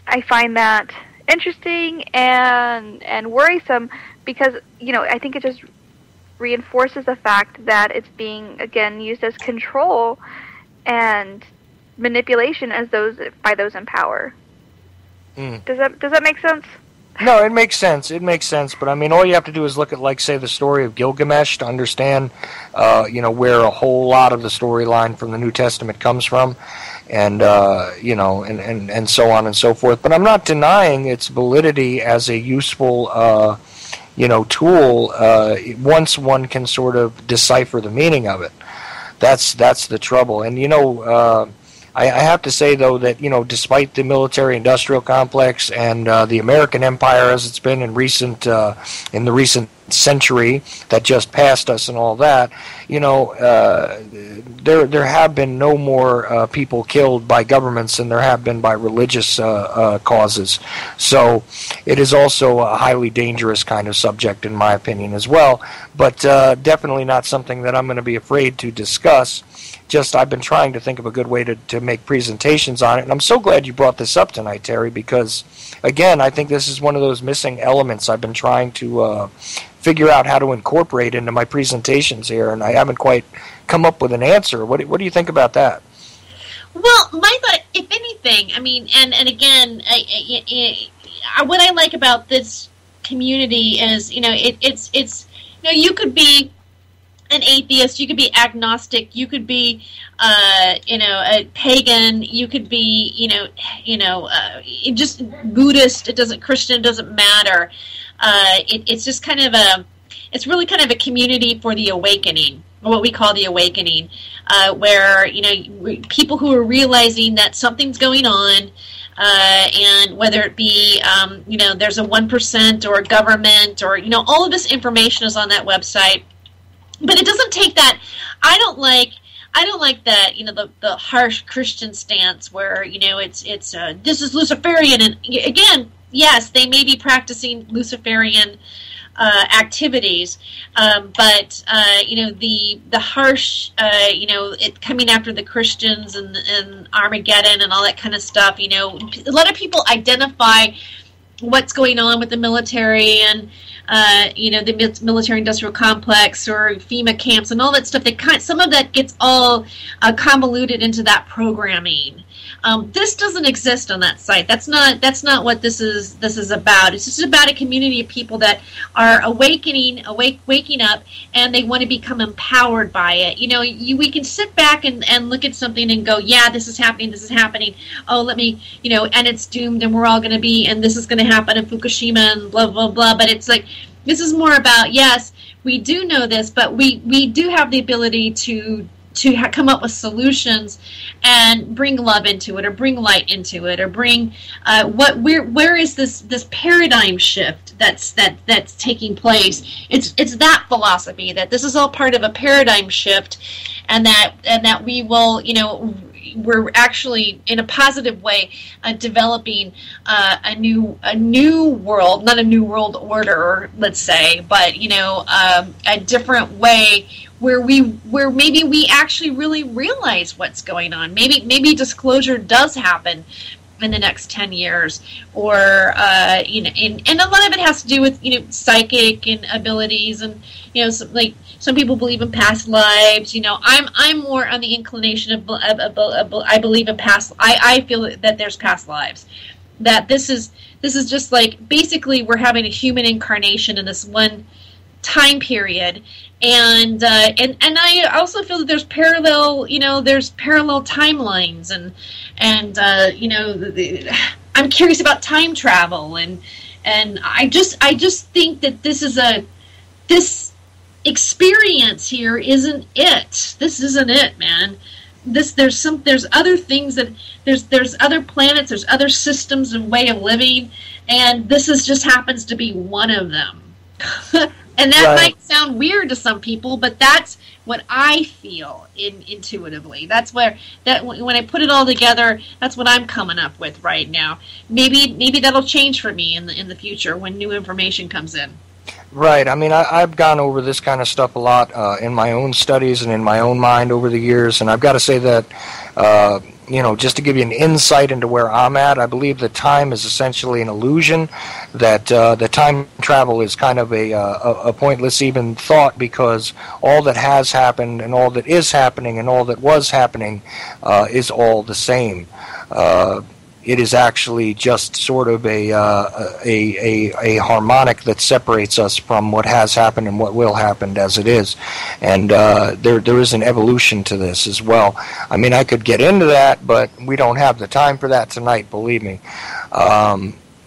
I find that interesting and worrisome, because I think it just reinforces the fact that it's being, again, used as control and manipulation by those in power. Does that make sense? No, it makes sense. But I mean, all you have to do is look at, like, say, the story of Gilgamesh to understand, where a whole lot of the storyline from the New Testament comes from, and and so on and so forth. But I'm not denying its validity as a useful tool once one can sort of decipher the meaning of it. That's the trouble. And I have to say, though, that, despite the military-industrial complex and the American empire as it's been in the recent century that just passed us and all that, there have been no more people killed by governments than there have been by religious causes. So it is also a highly dangerous kind of subject, in my opinion, as well, but definitely not something that I'm going to be afraid to discuss. Just I've been trying to think of a good way to make presentations on it, and I'm so glad you brought this up tonight, Terry, because, again, I think this is one of those missing elements I've been trying to figure out how to incorporate into my presentations here, and I haven't quite come up with an answer. What do you think about that? Well, my thought, if anything, I mean, and again, what I like about this community is, it's you could be an atheist, you could be agnostic, you could be, a pagan, you could be, just Buddhist. Christian, it doesn't matter. It's just kind of it's really kind of a community for the awakening, or what we call the awakening, where people who are realizing that something's going on. And whether it be, there's a 1% or a government, or all of this information is on that website. But it doesn't take that. I don't like that, the harsh Christian stance where, it's this is Luciferian. And again, yes, they may be practicing Luciferian activities, but the harsh, it coming after the Christians and Armageddon and all that kind of stuff. A lot of people identify what's going on with the military and the military-industrial complex or FEMA camps and all that stuff. Some of that gets all convoluted into that programming. This doesn't exist on that site. That's not what this is about. It's just about a community of people that are waking up, and they want to become empowered by it. We can sit back and look at something and go, yeah, this is happening. Oh, let me, and it's doomed, and we're all going to be, and this is going to happen in Fukushima, and blah blah blah. But it's like, this is more about, yes, we do know this, but we do have the ability to come up with solutions and bring love into it, or bring light into it, or bring where is this paradigm shift that's taking place. It's that philosophy that this is all part of a paradigm shift, and that we will, we're actually in a positive way developing a new world, not a new world order, let's say, but a different way where maybe we actually really realize what's going on. Maybe disclosure does happen in the next 10 years, or and a lot of it has to do with psychic and abilities, and some people believe in past lives. I'm more on the inclination of I believe in past. I feel that there's past lives. That this is just like, basically we're having a human incarnation in this one time period, and I also feel that there's parallel timelines, and I'm curious about time travel, and I just think that this experience here isn't it. This isn't it, man. There's other things, that there's other planets, there's other systems and way of living, and this just happens to be one of them. And that might sound weird to some people, but that's what I feel intuitively. That's when I put it all together, that's what I'm coming up with right now. Maybe that'll change for me in the future when new information comes in. Right. I mean, I've gone over this kind of stuff a lot in my own studies and in my own mind over the years, and I've got to say that, just to give you an insight into where I'm at, I believe that time is essentially an illusion, that the time travel is kind of a pointless even thought, because all that has happened and all that is happening and all that was happening is all the same. It is actually just sort of a harmonic that separates us from what has happened and what will happen as it is. And there is an evolution to this as well. I mean, I could get into that, but we don't have the time for that tonight, believe me.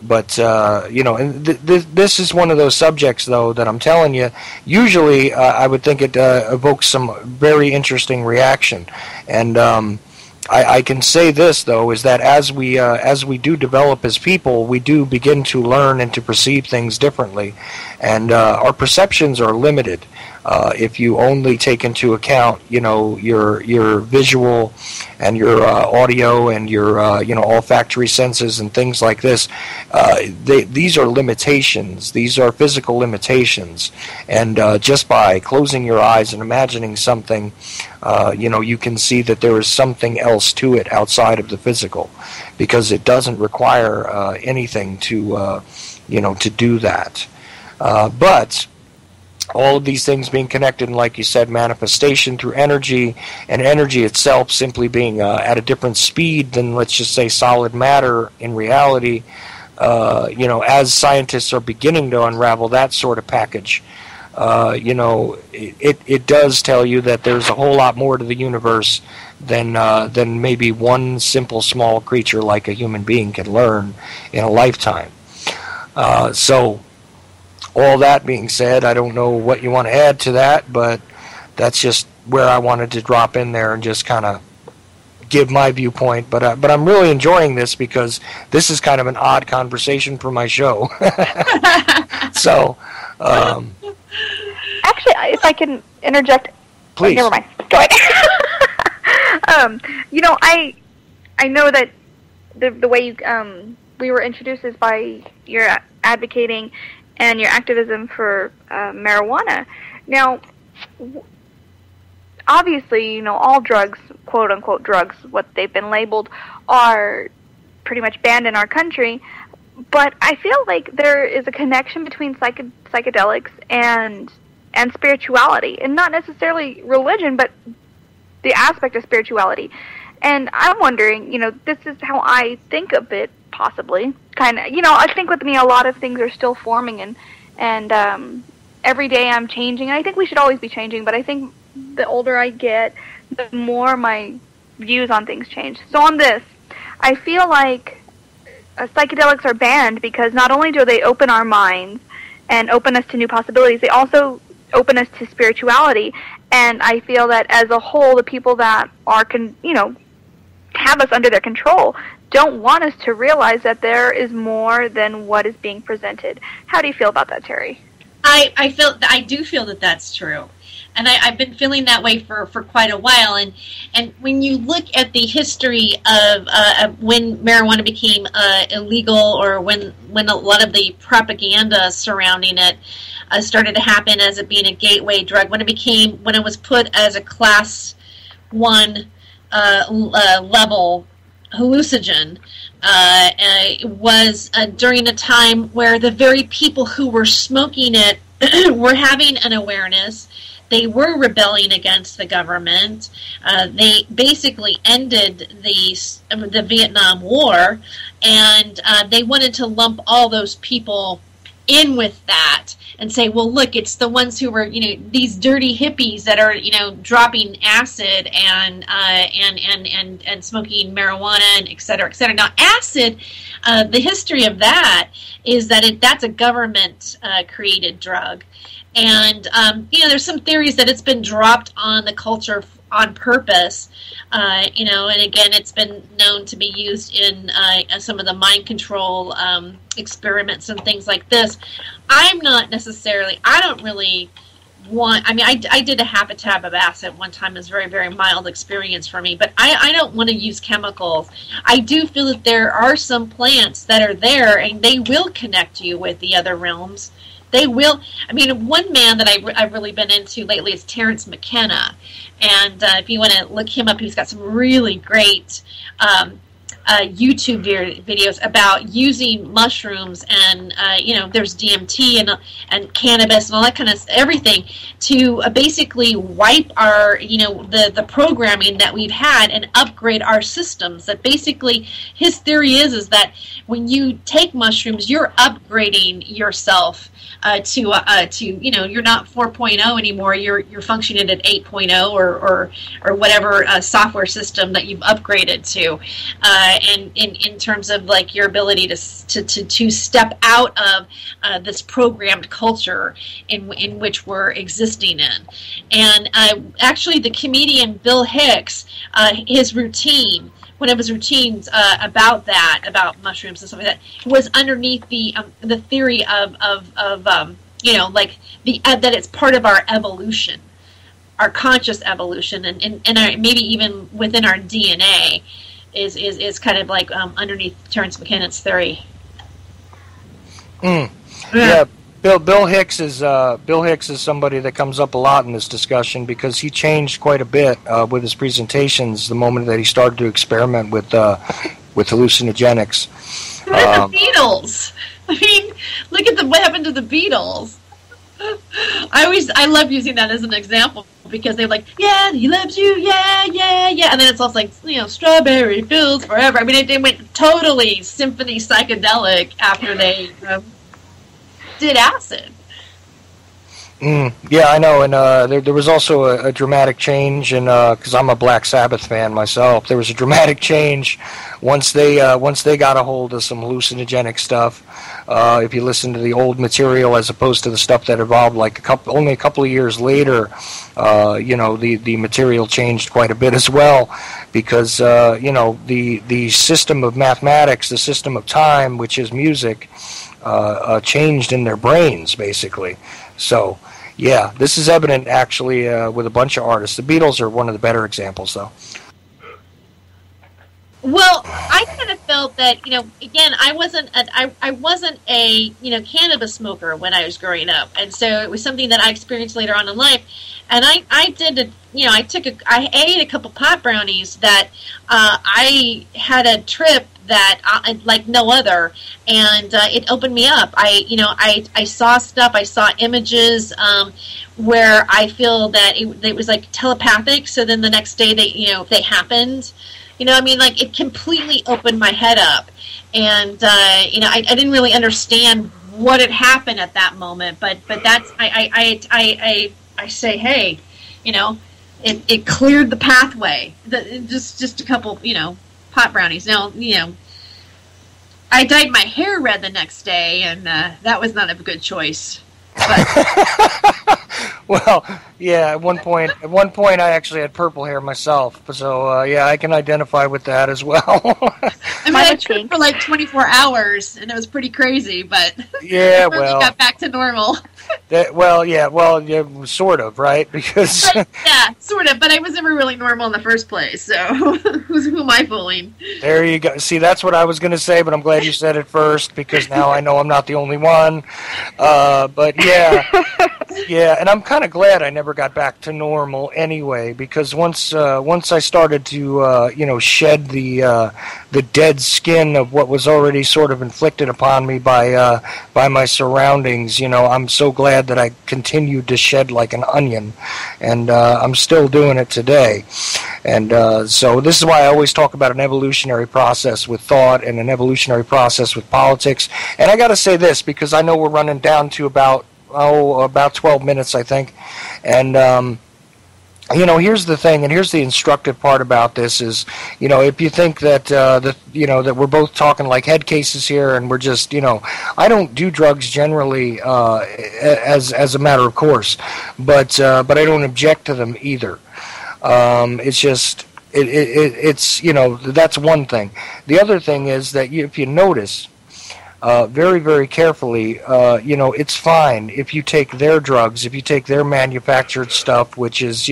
But and this is one of those subjects, though, that I'm telling you. Usually, I would think it evokes some very interesting reaction, and I can say this, though, is that as we do develop as people, we do begin to learn and to perceive things differently, and our perceptions are limited. If you only take into account, your visual and your audio and your olfactory senses and things like this, these are limitations. These are physical limitations, and just by closing your eyes and imagining something, you can see that there is something else to it outside of the physical, because it doesn't require anything to do that. But all of these things being connected, and like you said, manifestation through energy, and energy itself simply being at a different speed than, let's just say, solid matter in reality, as scientists are beginning to unravel that sort of package, it does tell you that there's a whole lot more to the universe than maybe one simple small creature like a human being can learn in a lifetime. So all that being said, I don't know what you want to add to that, but that's just where I wanted to drop in there and just kind of give my viewpoint. But I'm really enjoying this, because this is kind of an odd conversation for my show. So, actually, if I can interject, please. Never mind. Go ahead. I know that the way we were introduced is by your advocating and your activism for marijuana. Now, obviously, all drugs, quote-unquote drugs, what they've been labeled, are pretty much banned in our country, but I feel like there is a connection between psychedelics and spirituality, and not necessarily religion, but the aspect of spirituality. And I'm wondering, this is how I think of it, possibly. Kind of, I think with me a lot of things are still forming, and every day I'm changing. I think we should always be changing, but I think the older I get, the more my views on things change. So on this, I feel like psychedelics are banned because not only do they open our minds and open us to new possibilities, they also open us to spirituality. And I feel that as a whole, the people that are, have us under their control don't want us to realize that there is more than what is being presented. How do you feel about that, Terry? I do feel that that's true. And I've been feeling that way for quite a while. And when you look at the history of when marijuana became illegal, or when a lot of the propaganda surrounding it started to happen as it being a gateway drug, when it was put as a class 1 level hallucinogen, was during a time where the very people who were smoking it were having an awareness. They were rebelling against the government. They basically ended the Vietnam War, and they wanted to lump all those people in with that and say, well, look, it's the ones who were, these dirty hippies that are, dropping acid and smoking marijuana, and et cetera, et cetera. Now, acid, the history of that is that that's a government created drug. And, there's some theories that it's been dropped on the culture on purpose, and again, it's been known to be used in some of the mind control experiments and things like this. I don't really want, I did a habitab of acid one time. It was a very, very mild experience for me, but I don't want to use chemicals. I do feel that there are some plants that are there, and they will connect you with the other realms. They will. One man that I've really been into lately is Terrence McKenna. And if you want to look him up, he's got some really great YouTube videos about using mushrooms, and there's DMT and cannabis and all that kind of everything to basically wipe our the programming that we've had and upgrade our systems. That basically his theory is that when you take mushrooms, you're upgrading yourself to you're not 4.0 anymore. You're functioning at 8.0 or whatever software system that you've upgraded to. in terms of like your ability to step out of this programmed culture in which we're existing in. And actually, the comedian Bill Hicks, his routine. One of his routines about mushrooms and stuff like that, was underneath the theory of like that it's part of our evolution, our conscious evolution, and maybe even within our DNA is kind of like underneath Terence McKenna's theory. Yeah. Bill Hicks is somebody that comes up a lot in this discussion because he changed quite a bit with his presentations the moment that he started to experiment with hallucinogenics. Look at the Beatles. I mean, look at what happened to the Beatles. I love using that as an example because they're like, yeah, he loves you, yeah, and then it's also like, strawberry fields forever. I mean, they went totally symphony psychedelic after they did acid. Yeah, I know, and there was also a dramatic change, and because I'm a Black Sabbath fan myself, there was a dramatic change once they got a hold of some hallucinogenic stuff. If you listen to the old material as opposed to the stuff that evolved only a couple of years later, the material changed quite a bit as well, because the system of mathematics, the system of time, which is music, changed in their brains basically. So, yeah, this is evident actually with a bunch of artists. The Beatles are one of the better examples, though. Well, I kind of felt that, again, I wasn't a cannabis smoker when I was growing up, and so it was something that I experienced later on in life. And I ate a couple pot brownies that I had a trip that like no other, and it opened me up. I saw stuff, I saw images where I feel that it was like telepathic. So then the next day they happened. Like it completely opened my head up, and I didn't really understand what had happened at that moment. But that's I say, hey, it cleared the pathway. Just a couple, pot brownies. Now, I dyed my hair red the next day, and that was not a good choice. But well, yeah. At one point, I actually had purple hair myself. So, yeah, I can identify with that as well. I tripped for like 24 hours, and it was pretty crazy. But yeah, I really got back to normal. Sort of, right? Because yeah, sort of. But I was never really normal in the first place. So who am I fooling? There you go. See, that's what I was going to say, but I'm glad you said it first because now I know I'm not the only one. But yeah, yeah, and I'm kind of glad I never got back to normal anyway, because once I started to shed the dead skin of what was already sort of inflicted upon me by my surroundings, I'm so glad that I continued to shed like an onion, and I'm still doing it today. And so this is why I always talk about an evolutionary process with thought and an evolutionary process with politics. And I got to say this because I know we're running down to about 12 minutes, I think. And here's the thing, and here's the instructive part about this is, if you think that that we're both talking like head cases here, and we're just, I don't do drugs generally as a matter of course, but I don't object to them either. It's just it's that's one thing. The other thing is that if you notice very, very carefully, it's fine if you take their drugs, if you take their manufactured stuff, which is,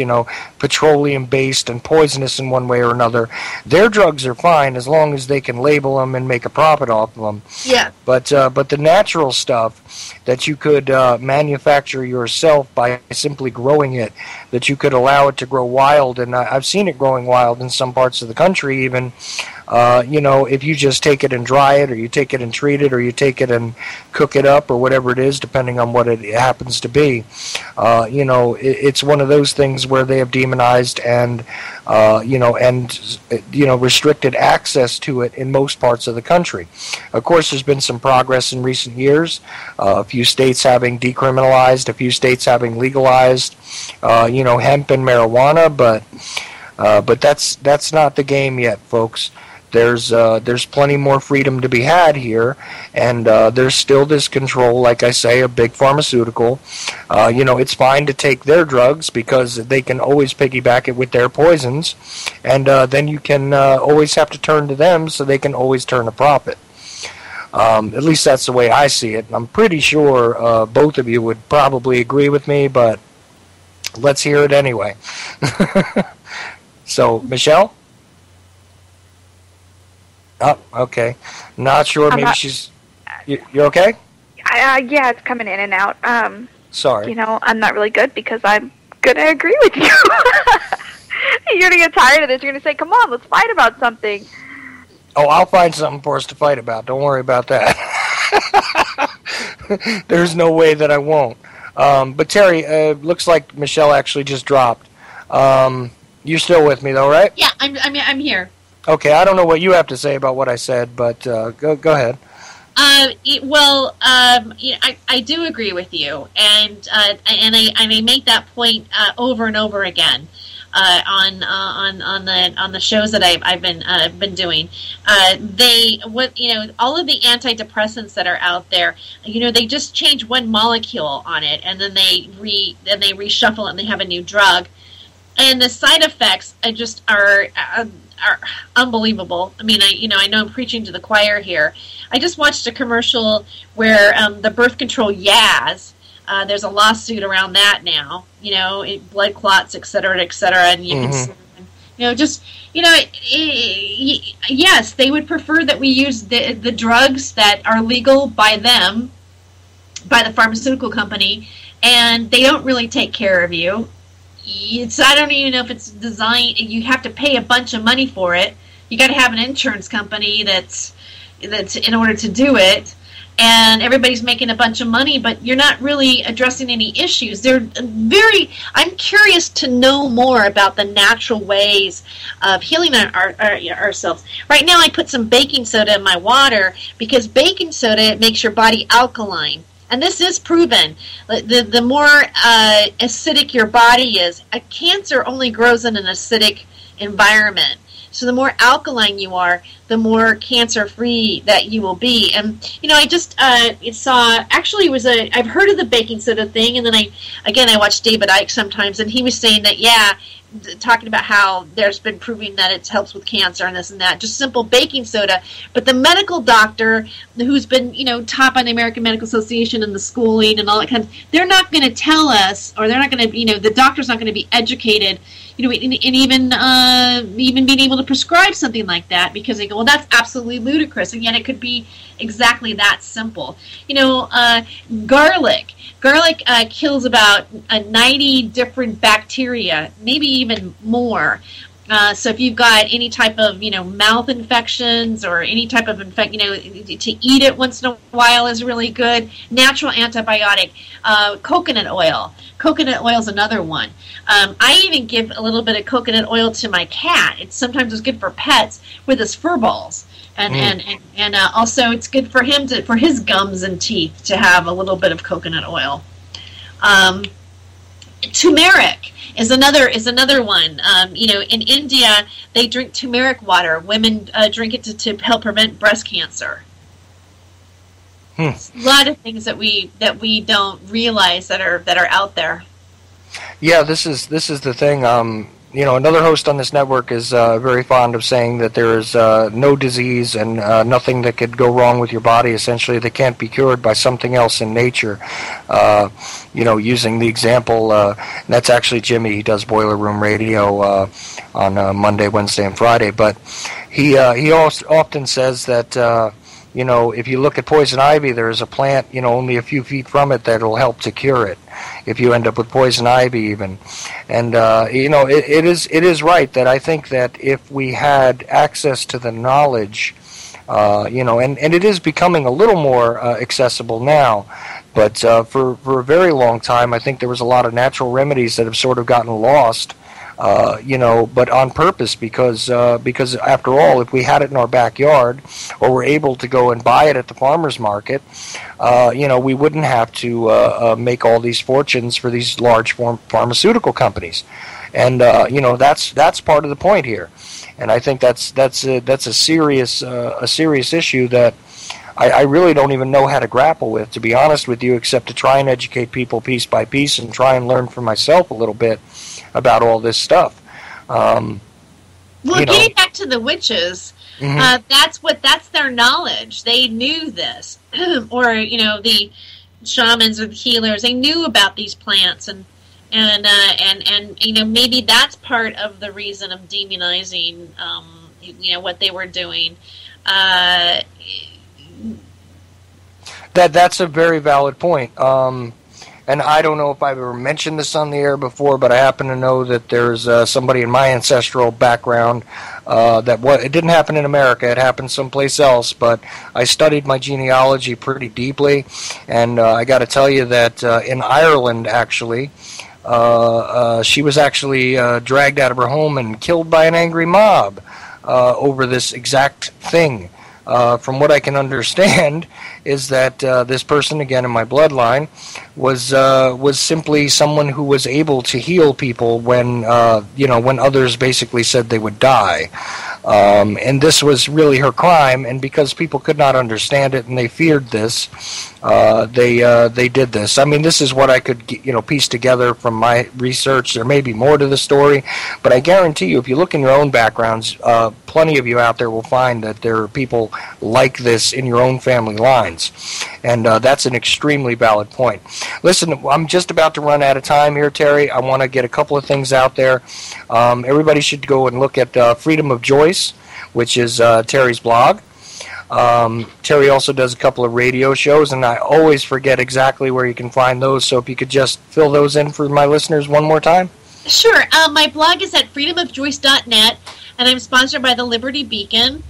petroleum-based and poisonous in one way or another. Their drugs are fine as long as they can label them and make a profit off of them. Yeah. But the natural stuff that you could manufacture yourself by simply growing it, that you could allow it to grow wild, and I've seen it growing wild in some parts of the country even, if you just take it and dry it, or you take it and treat it, or you take it and cook it up, or whatever it is, depending on what it happens to be, it's one of those things where they have demonized and restricted access to it in most parts of the country. Of course, there's been some progress in recent years. A few states having decriminalized, a few states having legalized, hemp and marijuana, but that's not the game yet, folks. there's plenty more freedom to be had here, and there's still this control, like I say, of big pharmaceutical. It's fine to take their drugs because they can always piggyback it with their poisons, and then you can always have to turn to them so they can always turn a profit. At least that's the way I see it. I'm pretty sure both of you would probably agree with me, but let's hear it anyway. So, Michelle? Oh, okay. Not sure. Maybe she's... You're okay? Yeah, it's coming in and out. Sorry. I'm not really good because I'm going to agree with you. You're going to get tired of this. You're going to say, come on, let's fight about something. Oh, I'll find something for us to fight about. Don't worry about that. There's no way that I won't. But Terry, looks like Michelle actually just dropped. You're still with me, though, right? Yeah, I'm here. Okay, I don't know what you have to say about what I said, but go ahead. I do agree with you, and I make that point over and over again on the shows that I've been doing. All of the antidepressants that are out there, they just change one molecule on it, and then they reshuffle it, and they have a new drug, and the side effects are unbelievable. I mean, I know I'm preaching to the choir here. I just watched a commercial where the birth control Yaz. There's a lawsuit around that now. Blood clots, et cetera, and you can, yes, they would prefer that we use the drugs that are legal by them, by the pharmaceutical company, and they don't really take care of you. I don't even know if it's designed. You have to pay a bunch of money for it. You got to have an insurance company that's in order to do it, and everybody's making a bunch of money, but you're not really addressing any issues. I'm curious to know more about the natural ways of healing ourselves. Right now, I put some baking soda in my water because baking soda makes your body alkaline. And this is proven. The more acidic your body is, a cancer only grows in an acidic environment. So the more alkaline you are, the more cancer-free that you will be. And I just I've heard of the baking soda thing, and then I watch David Icke sometimes, and he was saying that talking about how there's been proving that it helps with cancer and this and that, just simple baking soda. But the medical doctor who's been, taught by the American Medical Association and the schooling and all that kind of, they're not going to tell us, or they're not going to, the doctor's not going to be educated, and even being able to prescribe something like that, because they go, well, that's absolutely ludicrous, and yet it could be exactly that simple. Garlic kills about 90 different bacteria, maybe even more. So if you've got any type of, mouth infections or any type of to eat it once in a while is really good. Natural antibiotic, coconut oil. Coconut oil is another one. I even give a little bit of coconut oil to my cat. Sometimes it's good for pets with his fur balls. And also it's good for him for his gums and teeth to have a little bit of coconut oil. Turmeric is another one. In India they drink turmeric water. Women drink it to help prevent breast cancer. A lot of things that we don't realize that are out there. Yeah, this is the thing. Another host on this network is very fond of saying that there is no disease and nothing that could go wrong with your body, essentially, that can't be cured by something else in nature. Using the example, that's actually Jimmy. He does Boiler Room Radio on Monday, Wednesday, and Friday. But he often says that, if you look at poison ivy, there is a plant, only a few feet from it that will help to cure it. If you end up with poison ivy, even, and it is right that I think that if we had access to the knowledge, and it is becoming a little more accessible now, but for a very long time, I think there was a lot of natural remedies that have sort of gotten lost. But on purpose, because after all, if we had it in our backyard, or were able to go and buy it at the farmer's market, we wouldn't have to make all these fortunes for these large pharmaceutical companies, and that's part of the point here. And I think that's a serious issue that I really don't even know how to grapple with, to be honest with you, except to try and educate people piece by piece and try and learn for myself a little bit about all this stuff. Well, getting back to the witches, that's their knowledge. They knew this, or the shamans or the healers. They knew about these plants, and maybe that's part of the reason of demonizing what they were doing. That's a very valid point. And I don't know if I've ever mentioned this on the air before, but I happen to know that there's somebody in my ancestral background it didn't happen in America. It happened someplace else, but I studied my genealogy pretty deeply, and I got to tell you that in Ireland, actually, she was actually dragged out of her home and killed by an angry mob over this exact thing. From what I can understand, is that this person, again in my bloodline, was simply someone who was able to heal people when others basically said they would die, and this was really her crime. And because people could not understand it and they feared this, they did this. I mean, this is what I could piece together from my research. There may be more to the story, but I guarantee you, if you look in your own backgrounds, plenty of you out there will find that there are people like this in your own family lines. And that's an extremely valid point. Listen, I'm just about to run out of time here, Terry. I want to get a couple of things out there. Everybody should go and look at Freedom of Joyce, which is Terry's blog. Terry also does a couple of radio shows, and I always forget exactly where you can find those, so if you could just fill those in for my listeners one more time. Sure. My blog is at freedomofjoyce.net, and I'm sponsored by the Liberty Beacon.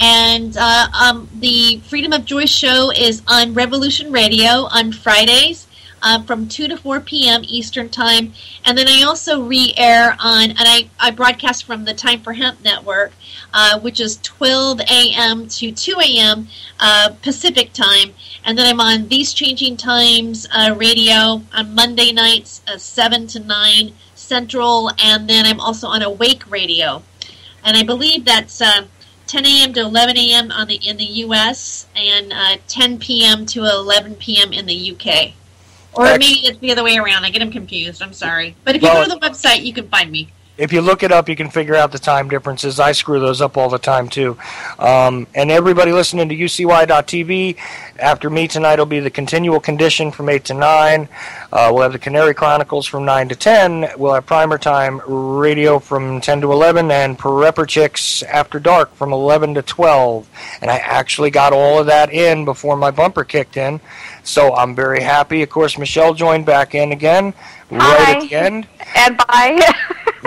And the Freedom of Joyce show is on Revolution Radio on Fridays from 2 to 4 p.m. Eastern Time. And then I also re-air and I broadcast from the Time for Hemp Network, which is 12 a.m. to 2 a.m. Pacific Time. And then I'm on These Changing Times radio on Monday nights, 7 to 9 Central. And then I'm also on Awake Radio. And I believe that's 10 a.m. to 11 a.m. in the U.S. and 10 p.m. to 11 p.m. in the U.K. Or maybe it's the other way around. I get them confused. I'm sorry. But if you go to the website, you can find me. If you look it up, you can figure out the time differences. I screw those up all the time, too. And everybody listening to UCY.TV, after me tonight will be the Continual Condition from 8 to 9. We'll have the Canary Chronicles from 9 to 10. We'll have Primer Time Radio from 10 to 11, and Prepper Chicks After Dark from 11 to 12. And I actually got all of that in before my bumper kicked in. So I'm very happy. Of course, Michelle joined back in again, right at the end. And bye.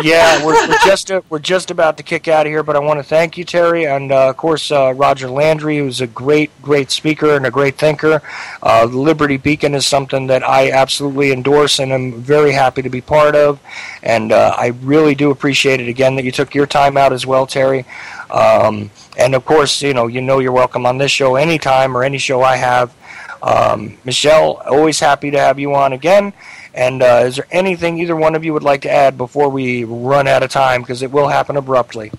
Yeah, we're just about to kick out of here, but I want to thank you, Terry, and of course Roger Landry, who's a great speaker and a great thinker. Liberty Beacon is something that I absolutely endorse and I'm very happy to be part of, and I really do appreciate it again that you took your time out as well, Terry. And of course, you're welcome on this show anytime or any show I have. Michelle, always happy to have you on again. And is there anything either one of you would like to add before we run out of time? Because it will happen abruptly.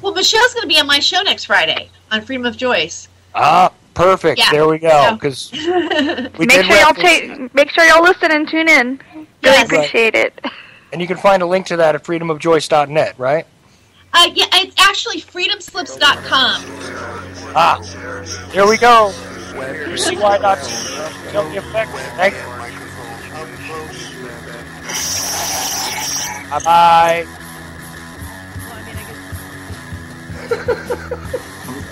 Well, Michelle's going to be on my show next Friday on Freedom of Joyce. Ah, perfect. Yeah. There we go. Because make sure y'all listen and tune in. Really appreciate it. And you can find a link to that at freedomofjoyce.net, right? Yeah, it's actually freedomslips.com. Ah, there we go. UCY.TV. Tell the effect. Thank you. Bye-bye.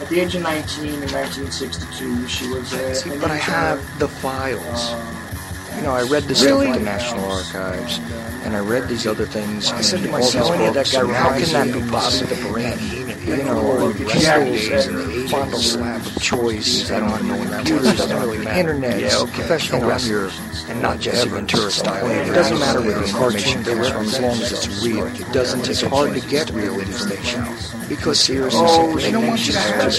At the age of 19 in 1962, she was but I have the files. I read this stuff at the National Archives, and I read these other things. I said to myself, how can that be possible? The brain, crystals and fondle slab of choice. I don't know what computers doesn't really matter. Internet, professional wrestlers, and not Jesse Ventura style. It doesn't matter where the cartoon comes from as long as it's real. It doesn't. It's hard to get real in these things because seriously, they don't want you to have